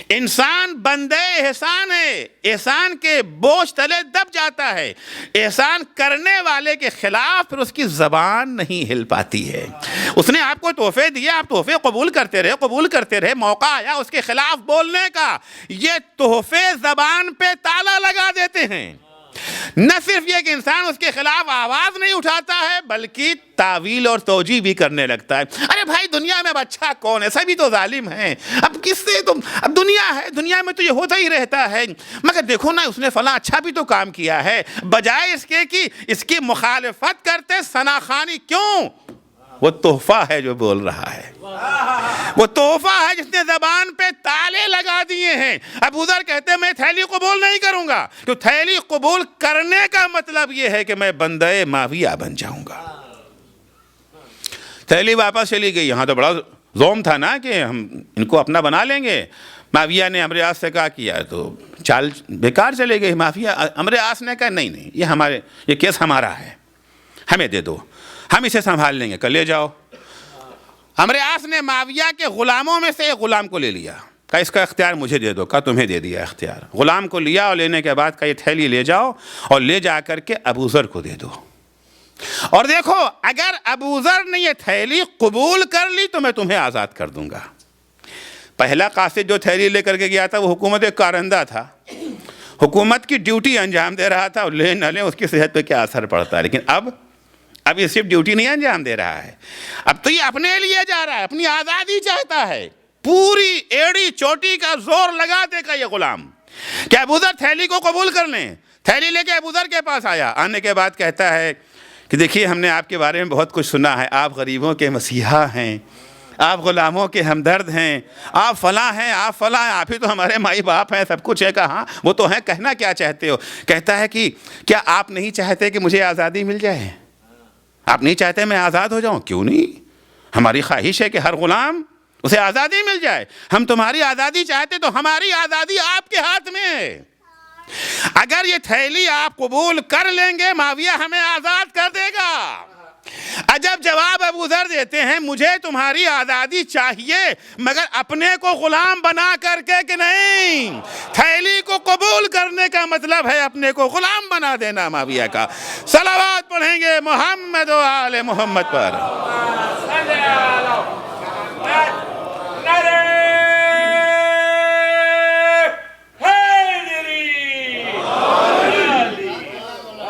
انسان بندے احسان ہے، احسان کے بوجھ تلے دب جاتا ہے، احسان کرنے والے کے خلاف پھر اس کی زبان نہیں ہل پاتی ہے۔ اس نے آپ کو تحفے دیے، آپ تحفے قبول کرتے رہے، موقع آیا اس کے خلاف بولنے کا، یہ تحفے زبان پہ تالا لگا دیتے ہیں۔ نہ صرف یہ کہ انسان اس کے خلاف آواز نہیں اٹھاتا ہے بلکہ تعویل اور توجیہ بھی کرنے لگتا ہے۔ ارے بھائی دنیا میں اب اچھا کون ہے؟ سبھی تو ظالم ہیں، اب کس سے تم، اب دنیا ہے، دنیا میں تو یہ ہوتا ہی رہتا ہے، مگر دیکھو نا اس نے فلاں اچھا بھی تو کام کیا ہے، بجائے اس کے کہ اس کی مخالفت کرتے ثناخوانی کیوں؟ وہ تحفہ ہے جو بول رہا ہے، وہ تحفہ ہے جس نے زبان پہ تالے لگا دیے ہیں۔ ابو ذر کہتے ہیں میں تھیلی قبول نہیں کروں گا، تو تھیلی قبول کرنے کا مطلب یہ ہے کہ میں بندہ معاویہ بن جاؤں گا۔ تھیلی واپس چلی گئی، یہاں تو بڑا زوم تھا نا کہ ہم ان کو اپنا بنا لیں گے۔ معاویہ نے عمرو عاص سے کہا کیا تو چال بیکار چلے گئی۔ عمرو عاص نے کہا نہیں یہ کیس ہمارا ہے، ہمیں دے دو، ہم اسے سنبھال لیں گے، کل لے جاؤ۔ عمرو عاص نے معاویہ کے غلاموں میں سے ایک غلام کو لے لیا، کہا اس کا اختیار مجھے دے دو، کہا تمہیں دے دیا اختیار۔ غلام کو لیا اور لینے کے بعد کہا یہ تھیلی لے جاؤ اور لے جا کر کے ابو ذر کو دے دو، اور دیکھو اگر ابو ذر نے یہ تھیلی قبول کر لی تو میں تمہیں آزاد کر دوں گا۔ پہلا قاصد جو تھیلی لے کر کے گیا تھا وہ حکومت ایک کارندہ تھا، حکومت کی ڈیوٹی انجام دے رہا تھا، اور لے نہ لے اس کی صحت پہ کیا اثر پڑتا ہے، لیکن اب یہ صرف ڈیوٹی نہیں انجام دے رہا ہے، اب تو یہ اپنے لیے جا رہا ہے، اپنی آزادی چاہتا ہے۔ پوری ایڑی چوٹی کا زور لگا دے گا یہ غلام کہ ابو ذر تھیلی کو قبول کر لیں۔ تھیلی لے کے ابو ذر کے پاس آیا، آنے کے بعد کہتا ہے کہ دیکھیے ہم نے آپ کے بارے میں بہت کچھ سنا ہے، آپ غریبوں کے مسیحا ہیں، آپ غلاموں کے ہمدرد ہیں، آپ فلاں ہیں، آپ فلاں ہیں، آپ ہی تو ہمارے مائی باپ ہیں، سب کچھ ہے۔ کہا ہاں وہ تو ہیں، کہنا کیا چاہتے ہو؟ کہتا ہے کہ کیا آپ نہیں چاہتے کہ مجھے آزادی مل جائے؟ آپ نہیں چاہتے میں آزاد ہو جاؤں؟ کیوں نہیں، ہماری خواہش ہے کہ ہر غلام اسے آزادی مل جائے، ہم تمہاری آزادی چاہتے تو ہماری آزادی آپ کے ہاتھ میں ہے، اگر یہ تھیلی آپ قبول کر لیں گے معاویہ ہمیں آزاد کر دے گا۔ عجب جواب ابو ذر دیتے ہیں، مجھے تمہاری آزادی چاہیے مگر اپنے کو غلام بنا کر کے کہ نہیں، تھیلی کو قبول کرنے کا مطلب ہے اپنے کو غلام بنا دینا معاویہ کا۔ صلوات پڑھیں گے محمد و آل محمد پر۔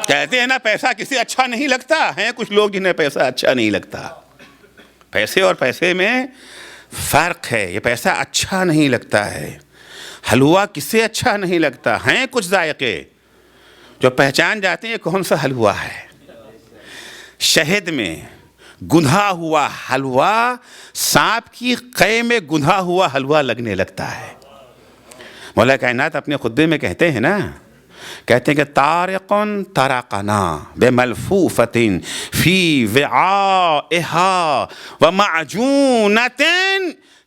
کہتے ہیں نا پیسہ کسی اچھا نہیں لگتا، ہیں کچھ لوگ جنہیں پیسہ اچھا نہیں لگتا، پیسے اور پیسے میں فرق ہے، یہ پیسہ اچھا نہیں لگتا ہے، حلوہ کسے اچھا نہیں لگتا، ہیں کچھ ذائقے جو پہچان جاتے ہیں یہ کون سا حلوہ ہے۔ شہد میں گندھا ہوا حلوہ سانپ کی قے میں گندھا ہوا حلوہ لگنے لگتا ہے. مولا کائنات اپنے خطبے میں کہتے ہیں نا، کہتے ہیں کہ طارقن طرقنا بملفوفۃ فی وعائها ومعجونۃ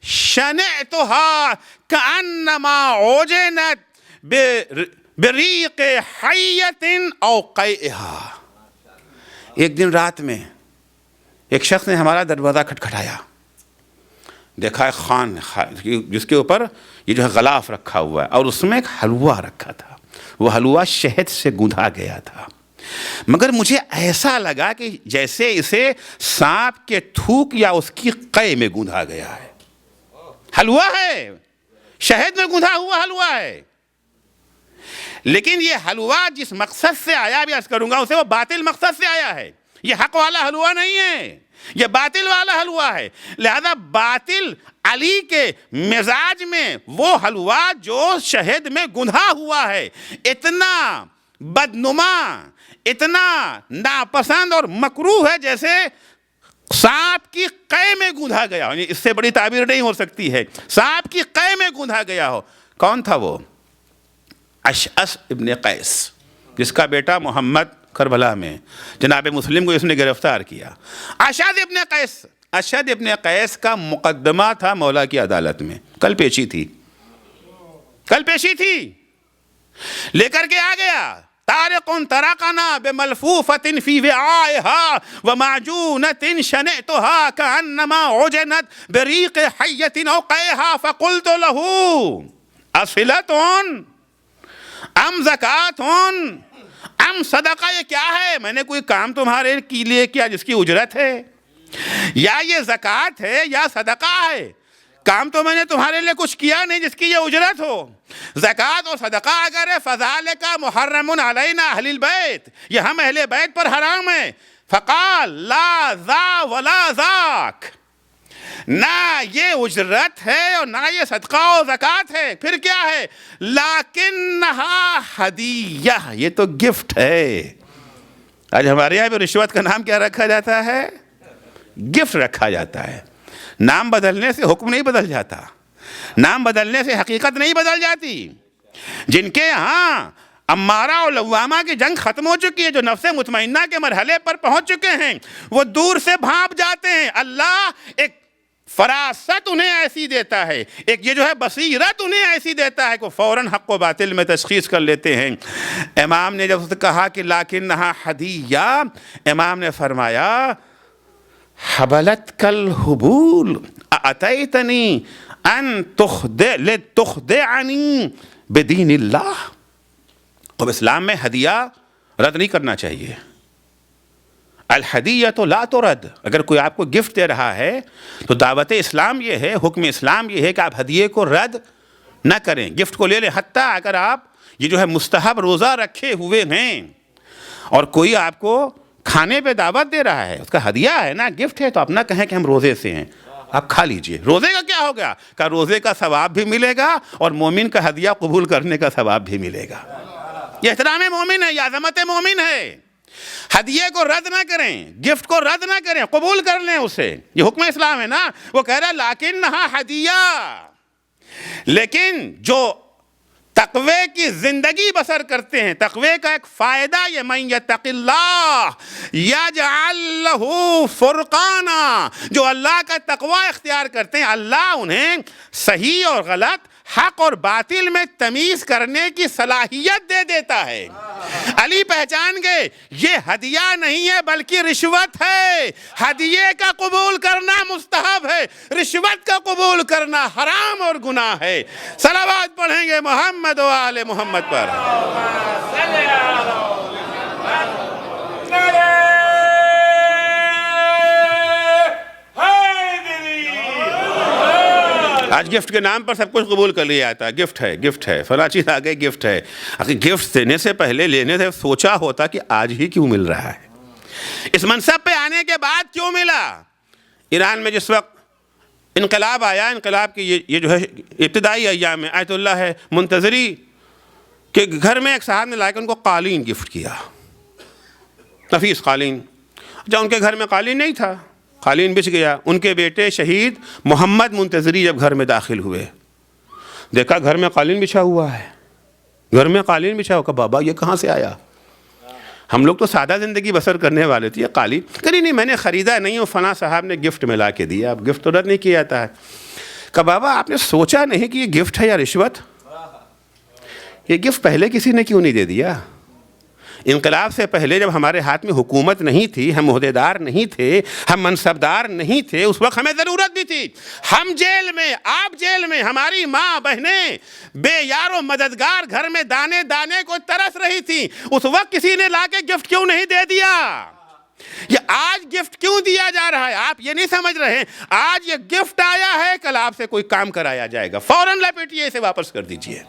شنعتها کأنما عجنت بریق حیۃ او قیئها. ایک دن رات میں ایک شخص نے ہمارا دروازہ کھٹکھٹایا، دیکھا ہے خان جس کے اوپر یہ جو ہے غلاف رکھا ہوا ہے اور اس میں ایک حلوہ رکھا تھا. وہ حلوہ شہد سے گندھا گیا تھا، مگر مجھے ایسا لگا کہ جیسے اسے سانپ کے تھوک یا اس کی قے میں گندھا گیا ہے. حلوہ ہے، شہد میں گندھا ہوا حلوہ ہے، لیکن یہ حلوہ جس مقصد سے آیا بھی عرض کروں گا اسے وہ باطل مقصد سے آیا ہے. یہ حق والا حلوہ نہیں ہے، یہ باطل والا حلوہ ہے. لہذا باطل علی کے مزاج میں وہ حلوہ جو شہد میں گندھا ہوا ہے اتنا بدنما، اتنا ناپسند اور مکروہ ہے جیسے سانپ کی قے میں گندھا گیا ہو. اس سے بڑی تعبیر نہیں ہو سکتی ہے. سانپ کی قے میں گندھا گیا ہو. کون تھا وہ؟ اشعث ابن قیس، جس کا بیٹا محمد کربلا میں جناب مسلم کو اس نے گرفتار کیا. اشعث ابن قیس کا مقدمہ تھا مولا کی عدالت میں، کل پیشی تھی لے کر کے آ گیا. طارق طرقنا بملفوفۃ فی وعائها ومعجونۃ شنعتها كأنما عجنت بریق حیۃ او قیئها فقلت له اصلۃ ام زکات ام صدقہ. یہ کیا ہے؟ میں نے کوئی کام تمہارے لیے کیا جس کی اجرت ہے، یا یہ زکات ہے یا صدقہ ہے؟ کام تو میں نے تمہارے لیے کچھ کیا نہیں جس کی یہ اجرت ہو. زکات اور صدقہ اگر ہے فذالک محرم علینا اہل البیت، یہ ہم اہل بیت پر حرام ہے. فقال لا ذا ولا ذاک، نہ یہ اجرت ہے اور نہ یہ صدقہ و زکات ہے. پھر کیا ہے؟ لیکنہا ہدیہ، یہ تو گفٹ ہے. آج ہمارے یہاں بھی رشوت کا نام کیا رکھا جاتا ہے؟ گفٹ رکھا جاتا ہے. نام بدلنے سے حکم نہیں بدل جاتا، نام بدلنے سے حقیقت نہیں بدل جاتی. جن کے ہاں امارہ اور لوامہ کی جنگ ختم ہو چکی ہے، جو نفس مطمئنہ کے مرحلے پر پہنچ چکے ہیں، وہ دور سے بھانپ جاتے ہیں. اللہ ایک فراست انہیں ایسی دیتا ہے، ایک یہ جو ہے بصیرت انہیں ایسی دیتا ہے کہ فوراً حق و باطل میں تشخیص کر لیتے ہیں. امام نے جب کہا کہ لیکنہا ہدیہ، امام نے فرمایا حبلت کل حبول اتیتنی ان تخدعنی بدین اللہ. اب اسلام میں ہدیہ رد نہیں کرنا چاہیے. الہدیۃ لا ترد. اگر کوئی آپ کو گفٹ دے رہا ہے تو دعوت اسلام یہ ہے، حکم اسلام یہ ہے کہ آپ ہدیے کو رد نہ کریں، گفٹ کو لے لیں. حتیٰ اگر آپ یہ جو ہے مستحب روزہ رکھے ہوئے ہیں اور کوئی آپ کو کھانے پہ دعوت دے رہا ہے، اس کا ہدیہ ہے نا، گفٹ ہے، تو آپ نہ کہیں کہ ہم روزے سے ہیں، آپ کھا لیجئے. روزے کا کیا ہوگا؟ کہ روزے کا ثواب بھی ملے گا اور مومن کا ہدیہ قبول کرنے کا ثواب بھی ملے گا. یہ احترام مومن ہے، یہ عظمت مومن ہے. ہدیے کو رد نہ کریں، گفٹ کو رد نہ کریں، قبول کر لیں اسے. یہ حکم اسلام ہے نا. وہ کہہ رہا ہے لیکنہا ہدیہ. لیکن جو تقوی کی زندگی بسر کرتے ہیں، تقوی کا ایک فائدہ یہ من یتق اللہ یجعل لہ فرقانا، جو اللہ کا تقوی اختیار کرتے ہیں اللہ انہیں صحیح اور غلط، حق اور باطل میں تمیز کرنے کی صلاحیت دے دیتا ہے. علی پہچان گئے یہ ہدیہ نہیں ہے بلکہ رشوت ہے. ہدیے کا قبول کرنا مستحب ہے، رشوت کا قبول کرنا حرام اور گناہ ہے. صلوات پڑھیں گے محمد و آل محمد پر. آج گفٹ کے نام پر سب کچھ قبول کر لیا جاتا ہے. گفٹ ہے فلاں چیز آگے گفٹ ہے. اگر گفٹ دینے سے پہلے لینے سے سوچا ہوتا کہ آج ہی کیوں مل رہا ہے، اس منصب پہ آنے کے بعد کیوں ملا. ایران میں جس وقت انقلاب آیا، انقلاب کی یہ جو ہے ابتدائی ایام میں آیت اللہ ہے منتظری کے گھر میں ایک صاحب نے لا کے ان کو قالین گفٹ کیا، نفیس قالین. جب ان کے گھر میں قالین نہیں تھا قالین بچھ گیا. ان کے بیٹے شہید محمد منتظری جب گھر میں داخل ہوئے, دیکھا گھر میں قالین بچھا ہوا ہے, گھر میں قالین بچھا ہوا. بابا یہ کہاں سے آیا؟ ہم لوگ تو سادہ زندگی بسر کرنے والے تھے. یہ قالین کری نہیں, میں نے خریدا نہیں ہوں, فلاں صاحب نے گفٹ میں لا کے دیا. اب گفٹ تو رد نہیں کیا جاتا ہے. کہ بابا آپ نے سوچا نہیں کہ یہ گفٹ ہے یا رشوت؟ یہ گفٹ پہلے کسی نے کیوں نہیں دے دیا؟ انقلاب سے پہلے جب ہمارے ہاتھ میں حکومت نہیں تھی, ہم عہدیدار نہیں تھے, ہم منصبدار نہیں تھے, اس وقت ہمیں ضرورت بھی تھی. ہم جیل میں, آپ جیل میں, ہماری ماں بہنیں بے یار و مددگار گھر میں دانے دانے کو ترس رہی تھی. اس وقت کسی نے لا کے گفٹ کیوں نہیں دے دیا؟ یہ آج گفٹ کیوں دیا جا رہا ہے؟ آپ یہ نہیں سمجھ رہے. آج یہ گفٹ آیا ہے, کل آپ سے کوئی کام کرایا جائے گا, فوراً لپیٹیے اسے, واپس کر دیجئے.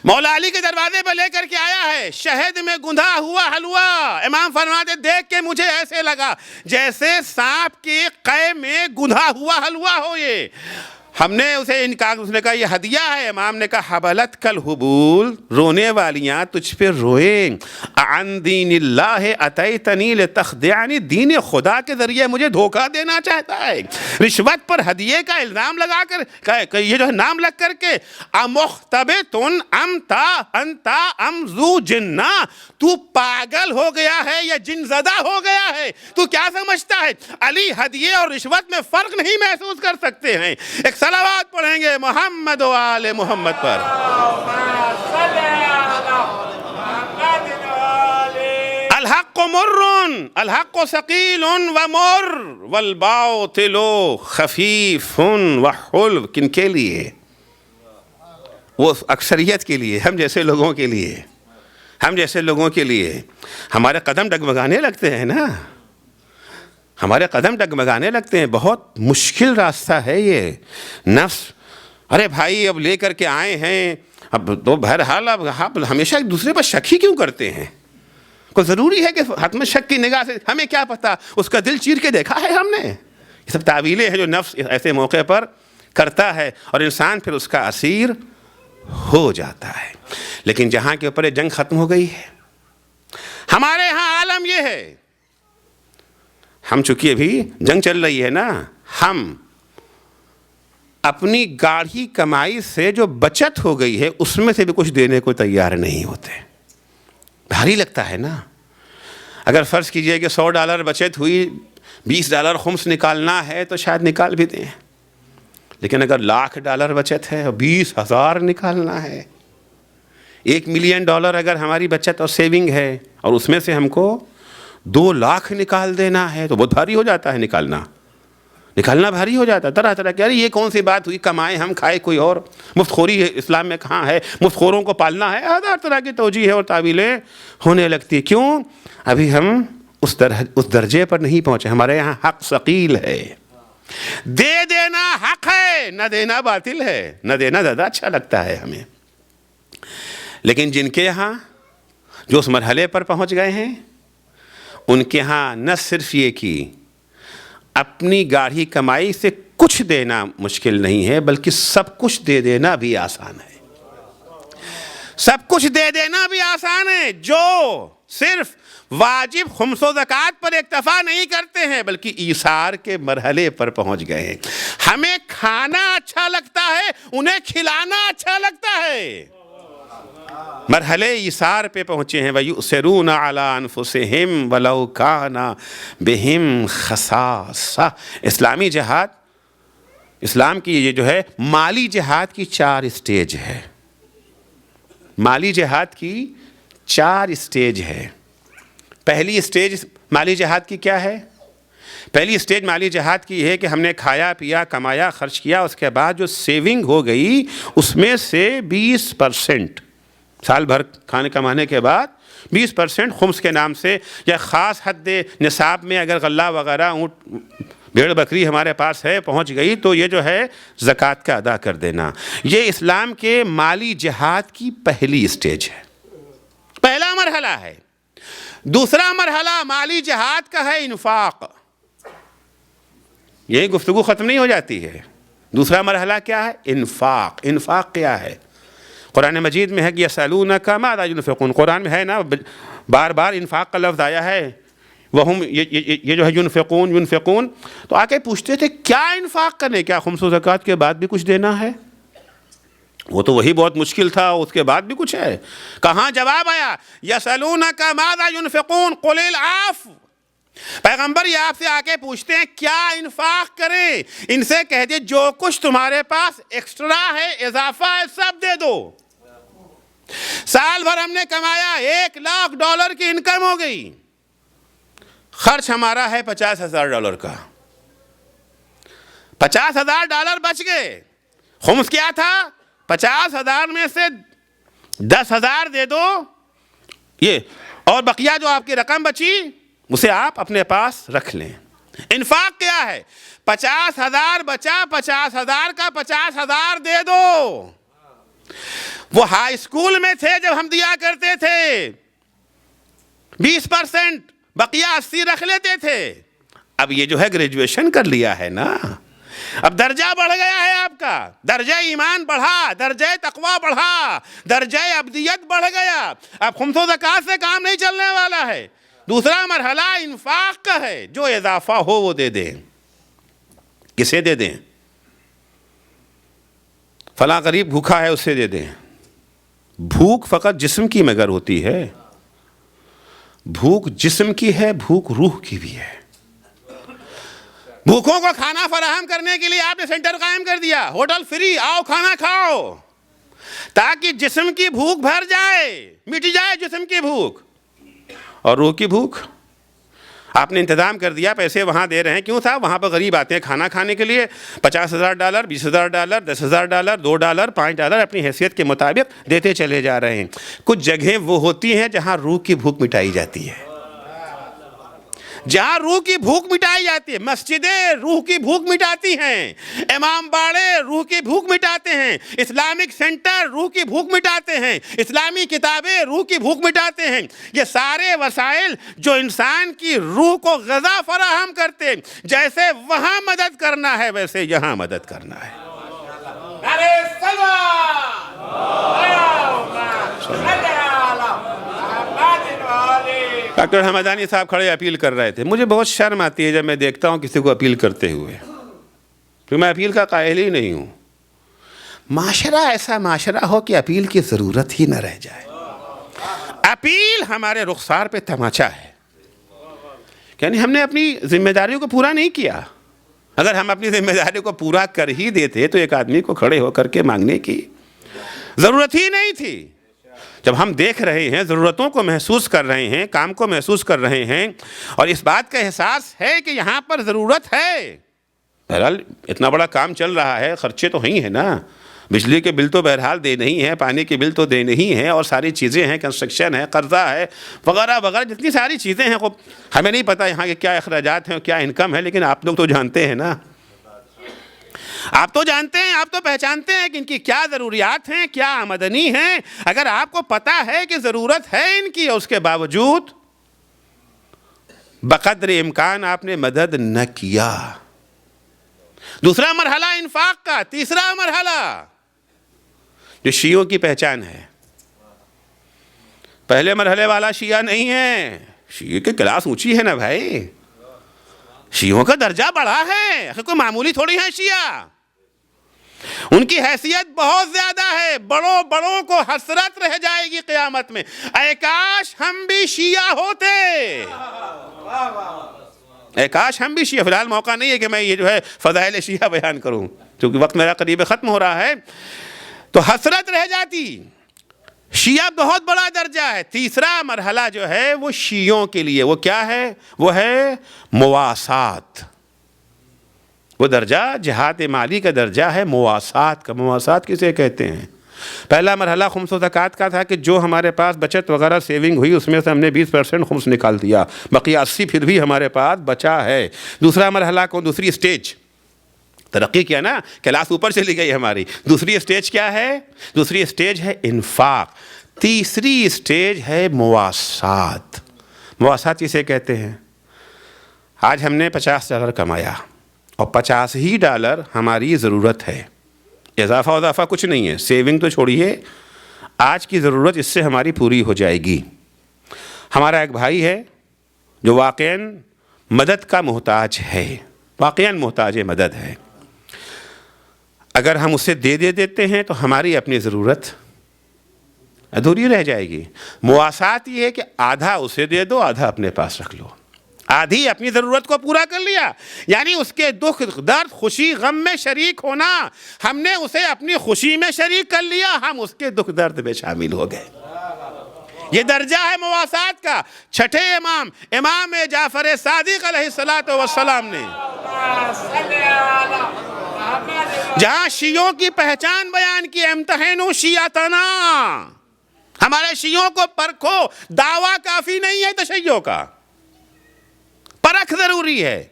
مولا علی کے دروازے پر لے کر کے آیا ہے شہد میں گندھا ہوا حلوہ. امام فرماتے دیکھ کے مجھے ایسے لگا جیسے سانپ کے قے میں گندھا ہوا حلوہ ہو. یہ ہم نے اسے انکار, اس نے کہا یہ ہدیہ ہے. امام نے کہا حبلت کل حبول, رونے والیاں تجھ پہ روئیں. عن دین اللہ اتیتنی لتخدعنی, دین خدا کے ذریعے مجھے دھوکہ دینا چاہتا ہے. رشوت پر ہدیے کا الزام لگا کر, یہ جو ہے نام لگ کر کے, امختبتن امتا انتا ام ذو جنہ, تو پاگل ہو گیا ہے یا جن زدہ ہو گیا ہے؟ تو کیا سمجھتا ہے علی ہدیے اور رشوت میں فرق نہیں محسوس کر سکتے ہیں؟ ایک صلوات پڑھیں گے محمد و آل محمد پر. الحق مر, الحق ثقیل ومر, والباطل خفیف وحلو. کن کے لیے؟ وہ اکثریت کے لیے, ہم جیسے لوگوں کے لیے, ہم جیسے لوگوں کے لیے. ہمارے قدم ڈگمگانے لگتے ہیں نا, ہمارے قدم ڈگمگانے لگتے ہیں. بہت مشکل راستہ ہے یہ. نفس, ارے بھائی اب لے کر کے آئے ہیں, اب تو بہرحال اب ہمیشہ ایک دوسرے پر شک ہی کیوں کرتے ہیں؟ کوئی ضروری ہے کہ حتم شک کی نگاہ سے, ہمیں کیا پتا اس کا دل چیر کے دیکھا ہے ہم نے؟ یہ سب تعویلیں ہیں جو نفس ایسے موقع پر کرتا ہے, اور انسان پھر اس کا اسیر ہو جاتا ہے. لیکن جہاں کے اوپر جنگ ختم ہو گئی ہے, ہمارے ہاں عالم یہ ہے, ہم چونکہ ابھی جنگ چل رہی ہے نا, ہم اپنی گاڑھی کمائی سے جو بچت ہو گئی ہے اس میں سے بھی کچھ دینے کو تیار نہیں ہوتے. بھاری لگتا ہے نا. اگر فرض کیجئے کہ $100 بچت ہوئی, $20 خمس نکالنا ہے تو شاید نکال بھی دیں. لیکن اگر $1,00,000 بچت ہے اور 20,000 نکالنا ہے, $1 ملین اگر ہماری بچت اور سیونگ ہے, اور اس میں سے ہم کو 2 لاکھ نکال دینا ہے, تو بہت بھاری ہو جاتا ہے. نکالنا بھاری ہو جاتا ہے. طرح طرح کہ یہ کون سی بات ہوئی, کمائے ہم کھائے کوئی اور. مفت خوری ہے اسلام میں کہاں ہے؟ مفت خوروں کو پالنا ہے. ہزار طرح کی توجیہ اور تعویلیں ہونے لگتی. کیوں؟ ابھی ہم اس درجے پر نہیں پہنچے. ہمارے یہاں حق ثقیل ہے. دے دینا حق ہے, نہ دینا باطل ہے. نہ دینا زیادہ اچھا لگتا ہے ہمیں. لیکن جن کے یہاں جو اس مرحلے پر پہنچ گئے ہیں, ان کے ہاں نہ صرف یہ کہ اپنی گاڑھی کمائی سے کچھ دینا مشکل نہیں ہے, بلکہ سب کچھ دے دینا بھی آسان ہے. سب کچھ دے دینا بھی آسان ہے. جو صرف واجب خمس و زکوٰۃ پر اکتفا نہیں کرتے ہیں بلکہ ایثار کے مرحلے پر پہنچ گئے ہیں. ہمیں کھانا اچھا لگتا ہے, انہیں کھلانا اچھا لگتا ہے. مرحلے ایثار پہ پہنچے ہیں. وَيُؤْثِرُونَ عَلَىٰ أَنفُسِهِمْ وَلَوْ كَانَ بِهِمْ خَصَاصَةٌ. اسلامی جہاد, اسلام کی یہ جو ہے مالی جہاد کی 4 اسٹیج ہے. مالی جہاد کی 4 اسٹیج ہے. پہلی اسٹیج مالی جہاد کی کیا ہے؟ پہلی اسٹیج مالی جہاد کی ہے کہ ہم نے کھایا پیا کمایا خرچ کیا, اس کے بعد جو سیونگ ہو گئی اس میں سے 20%, سال بھر کھانے کمانے کے بعد 20% خمس کے نام سے, یا خاص حد نصاب میں اگر غلہ وغیرہ اونٹ بھیڑ بکری ہمارے پاس ہے پہنچ گئی تو یہ جو ہے زکوٰۃ کا ادا کر دینا. یہ اسلام کے مالی جہاد کی پہلی اسٹیج ہے, پہلا مرحلہ ہے. دوسرا مرحلہ مالی جہاد کا ہے انفاق. یہی گفتگو ختم نہیں ہو جاتی ہے. دوسرا مرحلہ کیا ہے؟ انفاق. انفاق کیا ہے؟ قرآن مجید میں ہے کہ یسألونک ماذا ينفقون. قرآن میں ہے نا, بار بار انفاق کا لفظ آیا ہے. وہم یہ جو ہے ينفقون، تو آ کے پوچھتے تھے کیا انفاق کرنے، کیا خمس و زکوٰۃ کے بعد بھی کچھ دینا ہے؟ وہ تو وہی بہت مشکل تھا، اس کے بعد بھی کچھ ہے؟ کہاں جواب آیا، یسألونک ماذا ينفقون قل العفو۔ پیغمبر یہ آپ سے آ کے پوچھتے ہیں کیا انفاق کریں، ان سے کہہ دے جو کچھ تمہارے پاس ایکسٹرا ہے، اضافہ ہے، سب دے دو۔ سال بھر ہم نے کمایا، $1,00,000 کی انکم ہو گئی، خرچ ہمارا ہے $50,000 کا، $50,000 بچ گئے۔ خمس کیا تھا؟ 50,000 میں سے 10,000 دے دو، یہ اور بقیہ جو آپ کی رقم بچی اسے آپ اپنے پاس رکھ لیں۔ انفاق کیا ہے؟ 50,000 بچا، 50,000 کا 50,000 دے دو۔ وہ ہائی اسکول میں تھے جب ہم دیا کرتے تھے 20%، بقیہ 80 رکھ لیتے تھے۔ اب یہ جو ہے گریجویشن کر لیا ہے نا، اب درجہ بڑھ گیا ہے، آپ کا درجہ ایمان بڑھا، درجہ تقوی بڑھا، درجہ عبدیت بڑھ گیا۔ اب خمس و زکوٰۃ سے کام نہیں چلنے والا ہے، دوسرا مرحلہ انفاق کا ہے، جو اضافہ ہو وہ دے دیں۔ کسے دے دیں؟ فلاں غریب بھوکا ہے اسے دے دیں۔ بھوک فقط جسم کی مگر ہوتی ہے، بھوک جسم کی ہے، بھوک روح کی بھی ہے۔ بھوکوں کو کھانا فراہم کرنے کے لیے آپ نے سینٹر قائم کر دیا، ہوٹل فری، آؤ کھانا کھاؤ، تاکہ جسم کی بھوک بھر جائے، مٹ جائے جسم کی بھوک اور روح کی بھوک۔ آپ نے انتظام کر دیا، پیسے وہاں دے رہے ہیں، کیوں تھا؟ وہاں پر غریب آتے ہیں کھانا کھانے کے لیے، $50,000 $20,000 $10,000 $2 $5 اپنی حیثیت کے مطابق دیتے چلے جا رہے ہیں۔ کچھ جگہیں وہ ہوتی ہیں جہاں روح کی بھوک مٹائی جاتی ہے، جہاں روح کی بھوک مٹائی جاتی ہے۔ مسجدیں روح کی بھوک مٹاتی ہیں، امام باڑے روح کی بھوک مٹاتے ہیں، اسلامک سینٹر روح کی بھوک مٹاتے ہیں، اسلامی کتابیں روح کی بھوک مٹاتے ہیں۔ یہ سارے وسائل جو انسان کی روح کو غذا فراہم کرتے ہیں، جیسے وہاں مدد کرنا ہے ویسے یہاں مدد کرنا ہے۔ ڈاکٹر حمدانی صاحب کھڑے اپیل کر رہے تھے، مجھے بہت شرم آتی ہے جب میں دیکھتا ہوں کسی کو اپیل کرتے ہوئے، کیونکہ میں اپیل کا قائل ہی نہیں ہوں۔ معاشرہ ایسا معاشرہ ہو کہ اپیل کی ضرورت ہی نہ رہ جائے۔ اپیل ہمارے رخسار پہ تماچا ہے، یعنی ہم نے اپنی ذمہ داریوں کو پورا نہیں کیا۔ اگر ہم اپنی ذمہ داریوں کو پورا کر ہی دیتے تو ایک آدمی کو کھڑے ہو کر کے مانگنے کی ضرورت ہی نہیں تھی۔ جب ہم دیکھ رہے ہیں، ضرورتوں کو محسوس کر رہے ہیں، کام کو محسوس کر رہے ہیں، اور اس بات کا احساس ہے کہ یہاں پر ضرورت ہے، بہرحال اتنا بڑا کام چل رہا ہے، خرچے تو ہی ہیں نا، بجلی کے بل تو بہرحال دے نہیں ہے، پانی کے بل تو دے نہیں ہے، اور ساری چیزیں ہیں، کنسٹرکشن ہے، قرضہ ہے، وغیرہ وغیرہ، جتنی ساری چیزیں ہیں۔ ہمیں نہیں پتا یہاں کے کیا اخراجات ہیں اور کیا انکم ہے، لیکن آپ لوگ تو جانتے ہیں نا، آپ تو جانتے ہیں، آپ تو پہچانتے ہیں کہ ان کی کیا ضروریات ہیں، کیا آمدنی ہیں۔ اگر آپ کو پتا ہے کہ ضرورت ہے ان کی، اور اس کے باوجود بقدر امکان آپ نے مدد نہ کیا۔ دوسرا مرحلہ انفاق کا، تیسرا مرحلہ جو شیعوں کی پہچان ہے۔ پہلے مرحلے والا شیعہ نہیں ہے، شیعہ کی کلاس اونچی ہے نا بھائی، شیعوں کا درجہ بڑا ہے، کوئی معمولی تھوڑی ہے شیعہ، ان کی حیثیت بہت زیادہ ہے، بڑوں کو حسرت رہ جائے گی قیامت میں، اے کاش ہم بھی شیعہ ہوتے، اے کاش ہم بھی شیعہ۔ فی الحال موقع نہیں ہے کہ میں یہ جو ہے فضائل شیعہ بیان کروں، کیونکہ وقت میرا قریب ختم ہو رہا ہے، تو حسرت رہ جاتی۔ شیعہ بہت بڑا درجہ ہے۔ تیسرا مرحلہ جو ہے وہ شیعوں کے لیے وہ کیا ہے؟ وہ ہے مواسات۔ وہ درجہ جہاد مالی کا درجہ ہے، مواسات کا۔ مواسات کسے کہتے ہیں؟ پہلا مرحلہ خمس و زکوٰۃ کا تھا کہ جو ہمارے پاس بچت وغیرہ سیونگ ہوئی اس میں سے ہم نے 20% خمس نکال دیا، باقی 80 پھر بھی ہمارے پاس بچا ہے۔ دوسرا مرحلہ کو، دوسری اسٹیج، ترقی کیا نا، کلاس اوپر چلی گئی ہماری۔ دوسری اسٹیج کیا ہے؟ دوسری اسٹیج ہے انفاق۔ تیسری اسٹیج ہے مواسات۔ مواسات کسے کہتے ہیں؟ آج ہم نے $50 کمایا اور $50 ہماری ضرورت ہے، اضافہ کچھ نہیں ہے، سیونگ تو چھوڑیے، آج کی ضرورت اس سے ہماری پوری ہو جائے گی۔ ہمارا ایک بھائی ہے جو واقعاً مدد کا محتاج ہے، واقعاً محتاج مدد ہے، اگر ہم اسے دے دیتے ہیں تو ہماری اپنی ضرورت ادھوری رہ جائے گی۔ مواسات یہ ہے کہ آدھا اسے دے دو، آدھا اپنے پاس رکھ لو، آدھی اپنی ضرورت کو پورا کر لیا، یعنی اس کے دکھ درد خوشی غم میں شریک ہونا، ہم نے اسے اپنی خوشی میں شریک کر لیا، ہم اس کے دکھ درد میں شامل ہو گئے۔ یہ درجہ ہے مواسات کا۔ چھٹے امام جعفر صادق علیہ السلام نے جہاں شیعوں کی پہچان بیان کی، امتحنوا شیعتنا، ہمارے شیعوں کو پرکھو، دعویٰ کافی نہیں ہے تشیع کا، پرکھ ضروری ہے۔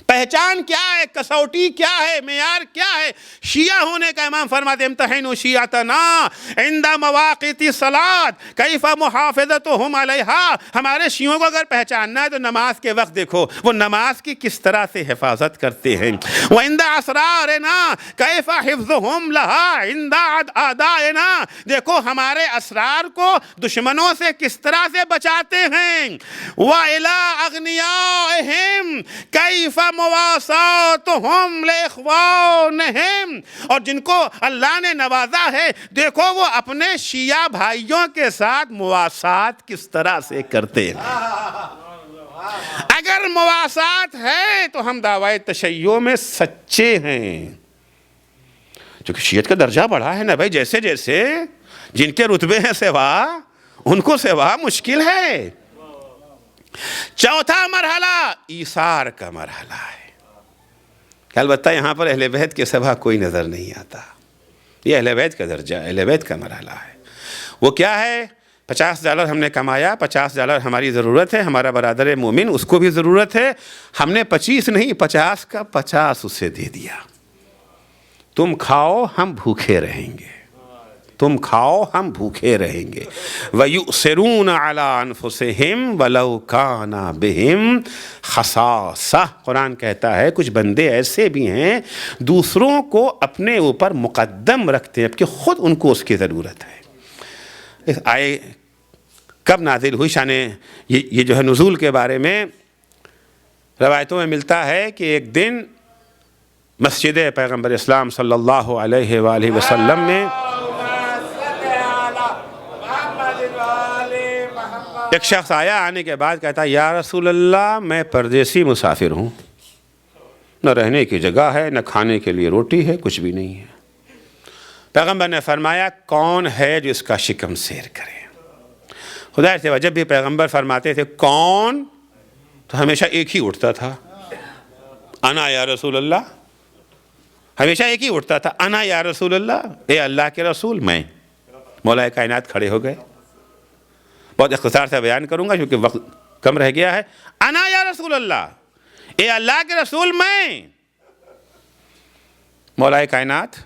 پہچان کیا ہے، کسوٹی کیا ہے، معیار کیا ہے؟ شیعہ ہونے کا امام فرماتے ہیں امتحنوا شیعتنا عند مواقیت الصلاۃ کیف محافظتہم علیہا، ہمارے شیعوں کو اگر پہچاننا ہے تو نماز کے وقت دیکھو وہ نماز کی کس طرح سے حفاظت کرتے ہیں، وعند اسرارنا کیف حفظہم لہا عند اعدائنا، دیکھو ہمارے اسرار کو دشمنوں سے کس طرح سے بچاتے ہیں، وَإِلَىٰ أَغْنِيَائِهِمْ کیف مواساتہم لِإِخْوَانِہم، اور جن کو اللہ نے نوازا ہے دیکھو وہ اپنے شیعہ بھائیوں کے ساتھ مواسات کس طرح سے کرتے ہیں۔ اگر مواسات ہے تو ہم دعوی تشیع میں سچے ہیں، چونکہ شیعت کا درجہ بڑھا ہے نا بھائی، جیسے جیسے جن کے رتبے ہیں سوا ان کو سوا مشکل ہے۔ چوتھا مرحلہ ایثار کا مرحلہ ہے، کہ البتہ یہاں پر اہل بیت کے سوا کوئی نظر نہیں آتا، یہ اہل بیت کا درجہ، اہل بیت کا مرحلہ ہے۔ وہ کیا ہے؟ $50 ہم نے کمایا، $50 ہماری ضرورت ہے، ہمارا برادر مومن اس کو بھی ضرورت ہے، ہم نے 25 نہیں 50 کا 50 اسے دے دیا، تم کھاؤ ہم بھوکے رہیں گے، تم کھاؤ ہم بھوکے رہیں گے۔ وَيُؤْثِرُونَ عَلَىٰ أَنفُسِهِمْ وَلَوْ كَانَ بِهِمْ خَصَاصَةٌ، قرآن کہتا ہے کچھ بندے ایسے بھی ہیں دوسروں کو اپنے اوپر مقدم رکھتے ہیں کہ خود ان کو اس کی ضرورت ہے۔ اس آئے کب نازل ہوئی؟ شان یہ جو ہے نزول کے بارے میں روایتوں میں ملتا ہے کہ ایک دن مسجد پیغمبر اسلام صلی اللہ علیہ وآلہ وسلم میں ایک شخص آیا، آنے کے بعد کہتا یا رسول اللہ میں پردیسی مسافر ہوں، نہ رہنے کی جگہ ہے، نہ کھانے کے لیے روٹی ہے، کچھ بھی نہیں ہے۔ پیغمبر نے فرمایا کون ہے جو اس کا شکم سیر کرے؟ خدا سے جب بھی پیغمبر فرماتے تھے کون تو ہمیشہ ایک ہی اٹھتا تھا، انا یا رسول اللہ، ہمیشہ ایک ہی اٹھتا تھا، انا یا رسول اللہ، اے اللہ کے رسول میں۔ مولا کائنات کھڑے ہو گئے، بہت اختصار سے بیان کروں گا کیونکہ وقت کم رہ گیا ہے۔ انا یا رسول اللہ، اے اللہ کے رسول میں۔ مولا کائنات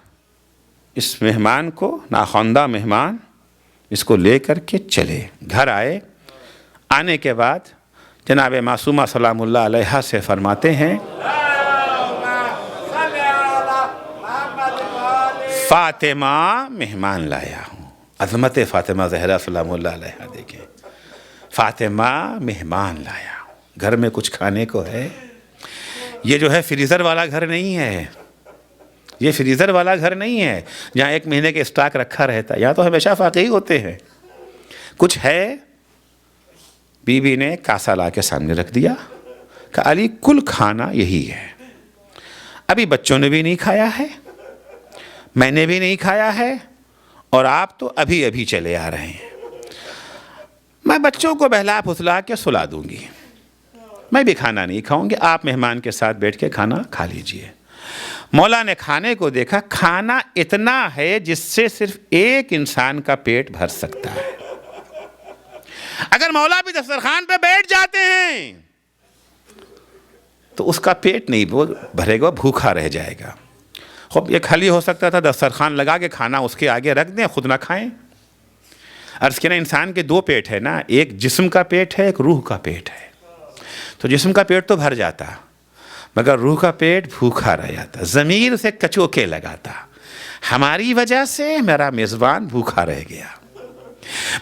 اس مہمان کو، ناخواندہ مہمان، اس کو لے کر کے چلے، گھر آئے، آنے کے بعد جناب معصومہ سلام اللہ علیہا سے فرماتے ہیں فاطمہ مہمان لایا ہوں۔ عظمت فاطمہ زہرا سلام اللہ علیہا دیکھیں، فاطمہ مہمان لایا ہوں، گھر میں کچھ کھانے کو ہے۔ یہ جو ہے فریزر والا گھر نہیں ہے، یہ فریزر والا گھر نہیں ہے جہاں 1 مہینے کے اسٹاک رکھا رہتا ہے، یہاں تو ہمیشہ فاقی ہوتے ہیں۔ کچھ ہے، بی بی نے کاسا لا کے سامنے رکھ دیا کہ علی کل کھانا یہی ہے، ابھی بچوں نے بھی نہیں کھایا ہے، میں نے بھی نہیں کھایا ہے، اور آپ تو ابھی ابھی چلے آ رہے ہیں، میں بچوں کو بہلا پھسلا کے سلا دوں گی، میں بھی کھانا نہیں کھاؤں گی، آپ مہمان کے ساتھ بیٹھ کے کھانا کھا لیجئے۔ مولا نے کھانے کو دیکھا، کھانا اتنا ہے جس سے صرف ایک انسان کا پیٹ بھر سکتا ہے۔ اگر مولا بھی دسترخوان پہ بیٹھ جاتے ہیں تو اس کا پیٹ نہیں بھرے گا، بھوکا رہ جائے گا۔ خوب ایک حل ہی ہو سکتا تھا دسترخوان لگا کے کھانا اس کے آگے رکھ دیں، خود نہ کھائیں۔ عرض کیا نا، انسان کے 2 پیٹ ہے نا، ایک جسم کا پیٹ ہے، ایک روح کا پیٹ ہے۔ تو جسم کا پیٹ تو بھر جاتا مگر روح کا پیٹ بھوکا رہ جاتا، ضمیر سے کچوکے لگاتا، ہماری وجہ سے میرا میزبان بھوکا رہ گیا۔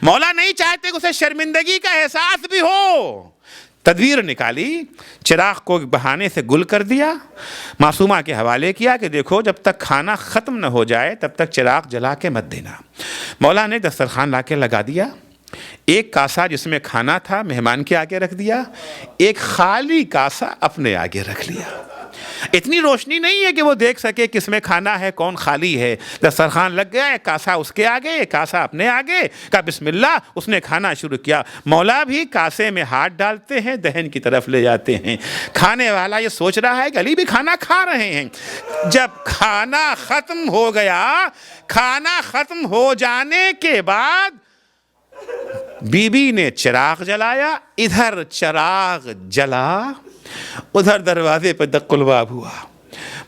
مولا نہیں چاہتے کہ اسے شرمندگی کا احساس بھی ہو تدبیر نکالی، چراغ کو بہانے سے گل کر دیا، معصومہ کے حوالے کیا کہ دیکھو جب تک کھانا ختم نہ ہو جائے تب تک چراغ جلا کے مت دینا۔ مولا نے دسترخوان لا کے لگا دیا، ایک کاسا جس میں کھانا تھا مہمان کے آگے رکھ دیا، ایک خالی کاسا اپنے آگے رکھ لیا۔ اتنی روشنی نہیں ہے کہ وہ دیکھ سکے کس میں کھانا ہے کون خالی ہے۔ دسترخوان لگ گیا، ایک کاسا اس کے آگے ایک کاسا اپنے آگے، کہا بسم اللہ، اس نے کھانا شروع کیا۔ مولا بھی کاسے میں ہاتھ ڈالتے ہیں، دہن کی طرف لے جاتے ہیں۔ کھانے والا یہ سوچ رہا ہے کہ علی بھی کھانا کھا رہے ہیں۔ جب کھانا ختم ہو گیا، کھانا ختم ہو جانے کے بعد بی بی نے چراغ جلایا، ادھر چراغ جلا، ادھر دروازے پہ دق الباب ہوا۔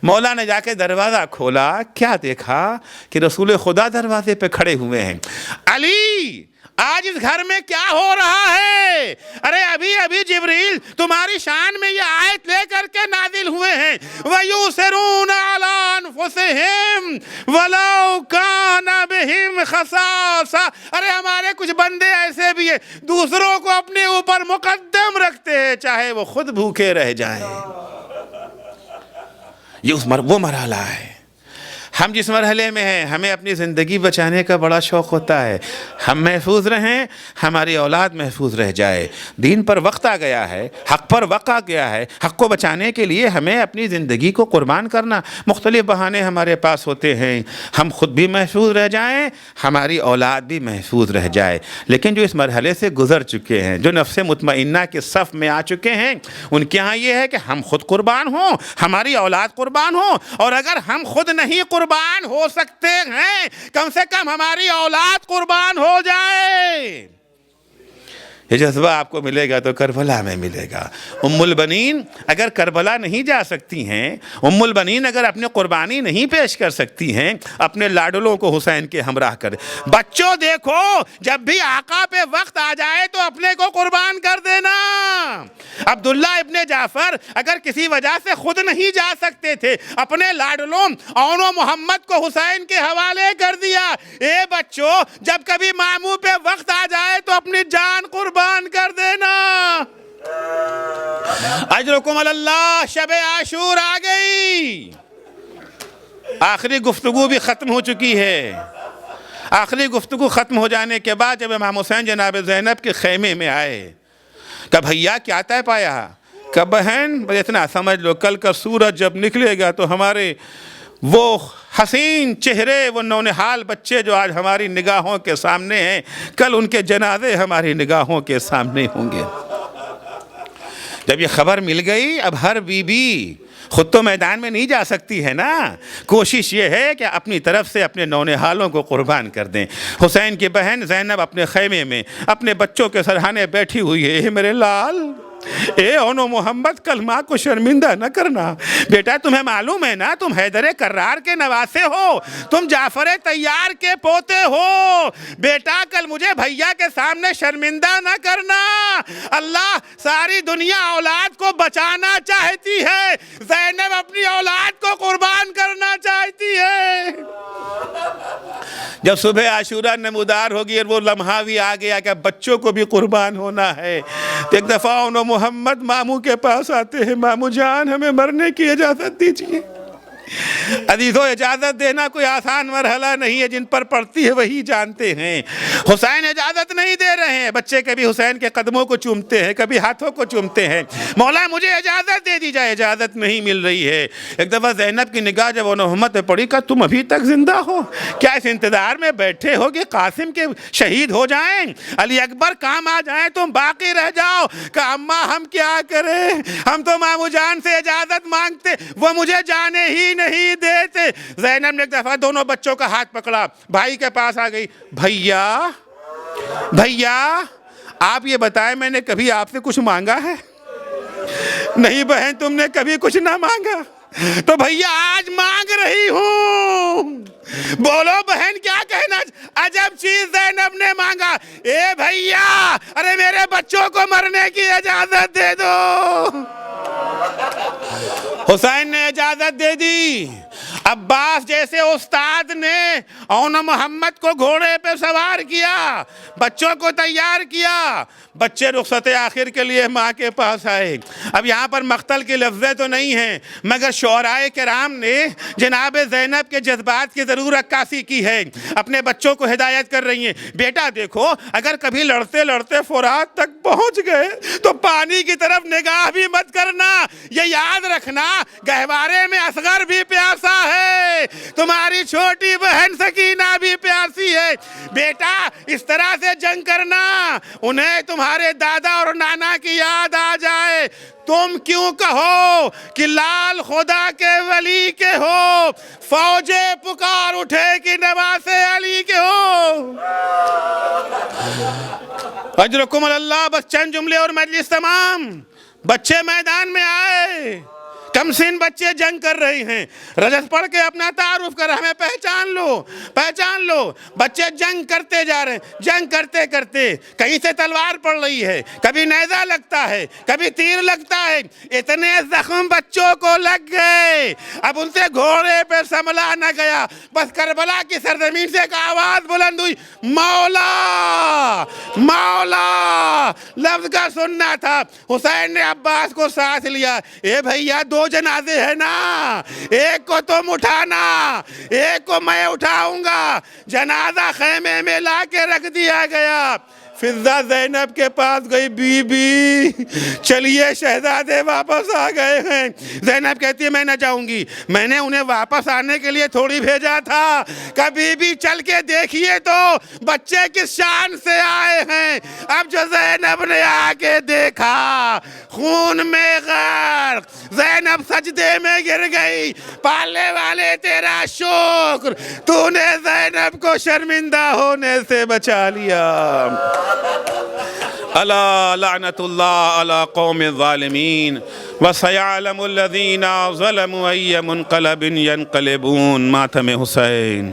مولا نے جا کے دروازہ کھولا، کیا دیکھا کہ رسول خدا دروازے پہ کھڑے ہوئے ہیں۔ علی، آج اس گھر میں کیا ہو رہا ہے؟ ارے ابھی جبریل تمہاری شان میں یہ آیت لے کر کے نازل ہوئے ہیں، وَيُؤْثِرُونَ عَلَىٰ أَنفُسِهِمْ وَلَوْ كَانَ بِهِمْ خَصَاصَةٌ۔ ارے ہمارے کچھ بندے ایسے بھی ہیں دوسروں کو اپنے اوپر مقدم رکھتے ہیں چاہے وہ خود بھوکے رہ جائیں۔ یہ وہ مرحلہ ہے۔ ہم جس مرحلے میں ہیں ہمیں اپنی زندگی بچانے کا بڑا شوق ہوتا ہے، ہم محفوظ رہیں، ہماری اولاد محفوظ رہ جائے۔ دین پر وقت آ گیا ہے، حق پر وقت آ گیا ہے، حق کو بچانے کے لیے ہمیں اپنی زندگی کو قربان کرنا۔ مختلف بہانے ہمارے پاس ہوتے ہیں، ہم خود بھی محفوظ رہ جائیں، ہماری اولاد بھی محفوظ رہ جائے۔ لیکن جو اس مرحلے سے گزر چکے ہیں، جو نفس مطمئنہ کے صف میں آ چکے ہیں، ان کے ہاں یہ ہے کہ ہم خود قربان ہوں، ہماری اولاد قربان ہوں، اور اگر ہم خود نہیں قربان ہو سکتے ہیں کم سے کم ہماری اولاد قربان ہو جائے۔ یہ جذبہ آپ کو ملے گا تو کربلا میں ملے گا۔ ام البنین اگر کربلا نہیں جا سکتی ہیں، ام البنین اگر اپنی قربانی نہیں پیش کر سکتی ہیں، اپنے لاڈلوں کو حسین کے ہمراہ کر۔ بچوں دیکھو، جب بھی آقا پہ وقت آ جائے تو اپنے کو قربان کر دینا۔ عبداللہ ابن جعفر اگر کسی وجہ سے خود نہیں جا سکتے تھے، اپنے لاڈلوں اون و محمد کو حسین کے حوالے کر دیا۔ اے بچوں، جب کبھی ماموں پہ وقت آ جائے تو اپنی جان قربان کر دینا۔ اجرکم علی اللہ، شب عاشور آ گئی، آخری گفتگو بھی ختم ہو چکی ہے۔ آخری گفتگو ختم ہو جانے کے بعد جب امام حسین جناب زینب کے خیمے میں آئے، کہ بھیا کیا طے پایا؟ کہ بہن اتنا سمجھ لو، کل کا سورج جب نکلے گا تو ہمارے وہ حسین چہرے، وہ نونہال بچے جو آج ہماری نگاہوں کے سامنے ہیں، کل ان کے جنازے ہماری نگاہوں کے سامنے ہوں گے۔ جب یہ خبر مل گئی، اب ہر بی بی خود تو میدان میں نہیں جا سکتی ہے نا، کوشش یہ ہے کہ اپنی طرف سے اپنے نونہالوں کو قربان کر دیں۔ حسین کی بہن زینب اپنے خیمے میں اپنے بچوں کے سرہانے بیٹھی ہوئی ہے، اے میرے لال، اے اونو محمد، کل ماں کو شرمندہ نہ کرنا۔ بیٹا تمہیں معلوم ہے نا، تم حیدر کرار کے نواسے ہو، تم جعفر طیار کے پوتے ہو، بیٹا کل مجھے بھیا کے سامنے شرمندہ نہ کرنا۔ اللہ ساری دنیا اولاد کو بچانا چاہتی ہے، زینب اپنی اولاد کو قربان کرنا چاہتی ہے۔ جب صبح عاشورہ نمودار ہوگی اور وہ لمحہ بھی آ گیا کہ بچوں کو بھی قربان ہونا ہے، تو ایک دفعہ انہوں محمد ماموں کے پاس آتے ہیں، ماموں جان ہمیں مرنے کی اجازت دیجیے۔ عزیزو، اجازت دینا کوئی آسان مرحلہ نہیں ہے، جن پر پڑتی ہے وہی جانتے ہیں۔ حسین اجازت نہیں دے رہے ہیں، بچے کبھی حسین کے قدموں کو چومتے ہیں، کبھی ہاتھوں کو چومتے ہیں، مولا مجھے اجازت دے دی جائے، اجازت نہیں مل رہی ہے۔ ایک دفعہ زینب کی نگاہ جب انہوں محمد پہ پڑی، کہا تم ابھی تک زندہ ہو؟ کیا اس انتظار میں بیٹھے ہو کہ قاسم کے شہید ہو جائیں، علی اکبر کام آ جائیں، تم باقی رہ جاؤ؟ کہا اماں ہم کیا کریں، ہم تو ماموں جان سے اجازت مانگتے، وہ مجھے جانے ہی نہیں دیتے۔ زینب نے ایک دفعہ دونوں بچوں کا ہاتھ پکڑا، بھائی کے پاس آ گئی، بھیا آپ یہ بتائیں میں نے کبھی آپ سے کچھ مانگا ہے؟ نہیں بہن، تم نے کبھی کچھ نہ مانگا، تو بھیا آج مانگ رہی ہوں، بولو بہن کیا کہنا؟ عجب چیز زینب نے مانگا، اے بھیا ارے میرے بچوں کو مرنے کی اجازت دے دو۔ حسین نے اجازت دے دی۔ عباس جیسے استاد نے اون محمد کو گھوڑے پہ سوار کیا، بچوں کو تیار کیا، بچے رخصت آخر کے لیے ماں کے پاس آئے۔ اب یہاں پر مقتل کی لفظیں تو نہیں ہیں، مگر شعراء کرام نے جناب زینب کے جذبات کی ضرور عکاسی کی ہے، اپنے بچوں کو ہدایت کر رہی ہیں۔ بیٹا دیکھو، اگر کبھی لڑتے لڑتے فرات تک پہنچ گئے تو پانی کی طرف نگاہ بھی مت کرنا، یہ یاد رکھنا گہوارے میں اصغر بھی پیاسا ہے، تمہاری چھوٹی بہن سکینہ بھی پیاسی ہے۔ بیٹا اس طرح سے جنگ کرنا انہیں تمہارے دادا اور نانا کی یاد آ جائے، تم کیوں کہو کہ لال خدا کے ولی کے ہو، فوجیں پکار اٹھے کہ نواز علی کے ہو۔ اجرکم اللہ۔ بس چند جملے اور مجلس تمام۔ بچے میدان میں آئے، کم سن بچے جنگ کر رہے ہیں، رجس پڑھ کے اپنا تعارف کر، ہمیں پہچان لو پہچان لو۔ بچے جنگ کرتے جا رہے ہیں، جنگ کرتے کرتے کہیں سے تلوار پڑ رہی ہے، کبھی نیزہ لگتا ہے، کبھی تیر لگتا ہے، اتنے زخم بچوں کو لگ گئے، اب ان سے گھوڑے پہ سنبھلا نہ گیا۔ بس کربلا کی سرزمین سے ایک آواز بلند ہوئی، مولا مولا لفظ کا سننا تھا۔ حسین نے عباس کو ساتھ لیا، اے بھیا دو جنازے ہیں نا، ایک کو تم اٹھانا، ایک کو میں اٹھاؤں گا۔ جنازہ خیمے میں لا کے رکھ دیا گیا۔ فضہ زینب کے پاس گئی، بی بی چلیے شہزادے واپس آ گئے ہیں۔ زینب کہتی ہے میں نہ جاؤں گی، میں نے انہیں واپس آنے کے لیے تھوڑی بھیجا تھا، کبھی بھی چل کے دیکھیے تو بچے کس شان سے آئے ہیں۔ اب جو زینب نے آ کے دیکھا خون میں غرق، زینب سجدے میں گر گئی، پالنے والے تیرا شکر، تو نے زینب کو شرمندہ ہونے سے بچا لیا۔ الا لعنت اللہ علی قوم الظالمین وسیعلم الذین ظلموا ای منقلب ینقلبون۔ ماتم حسین۔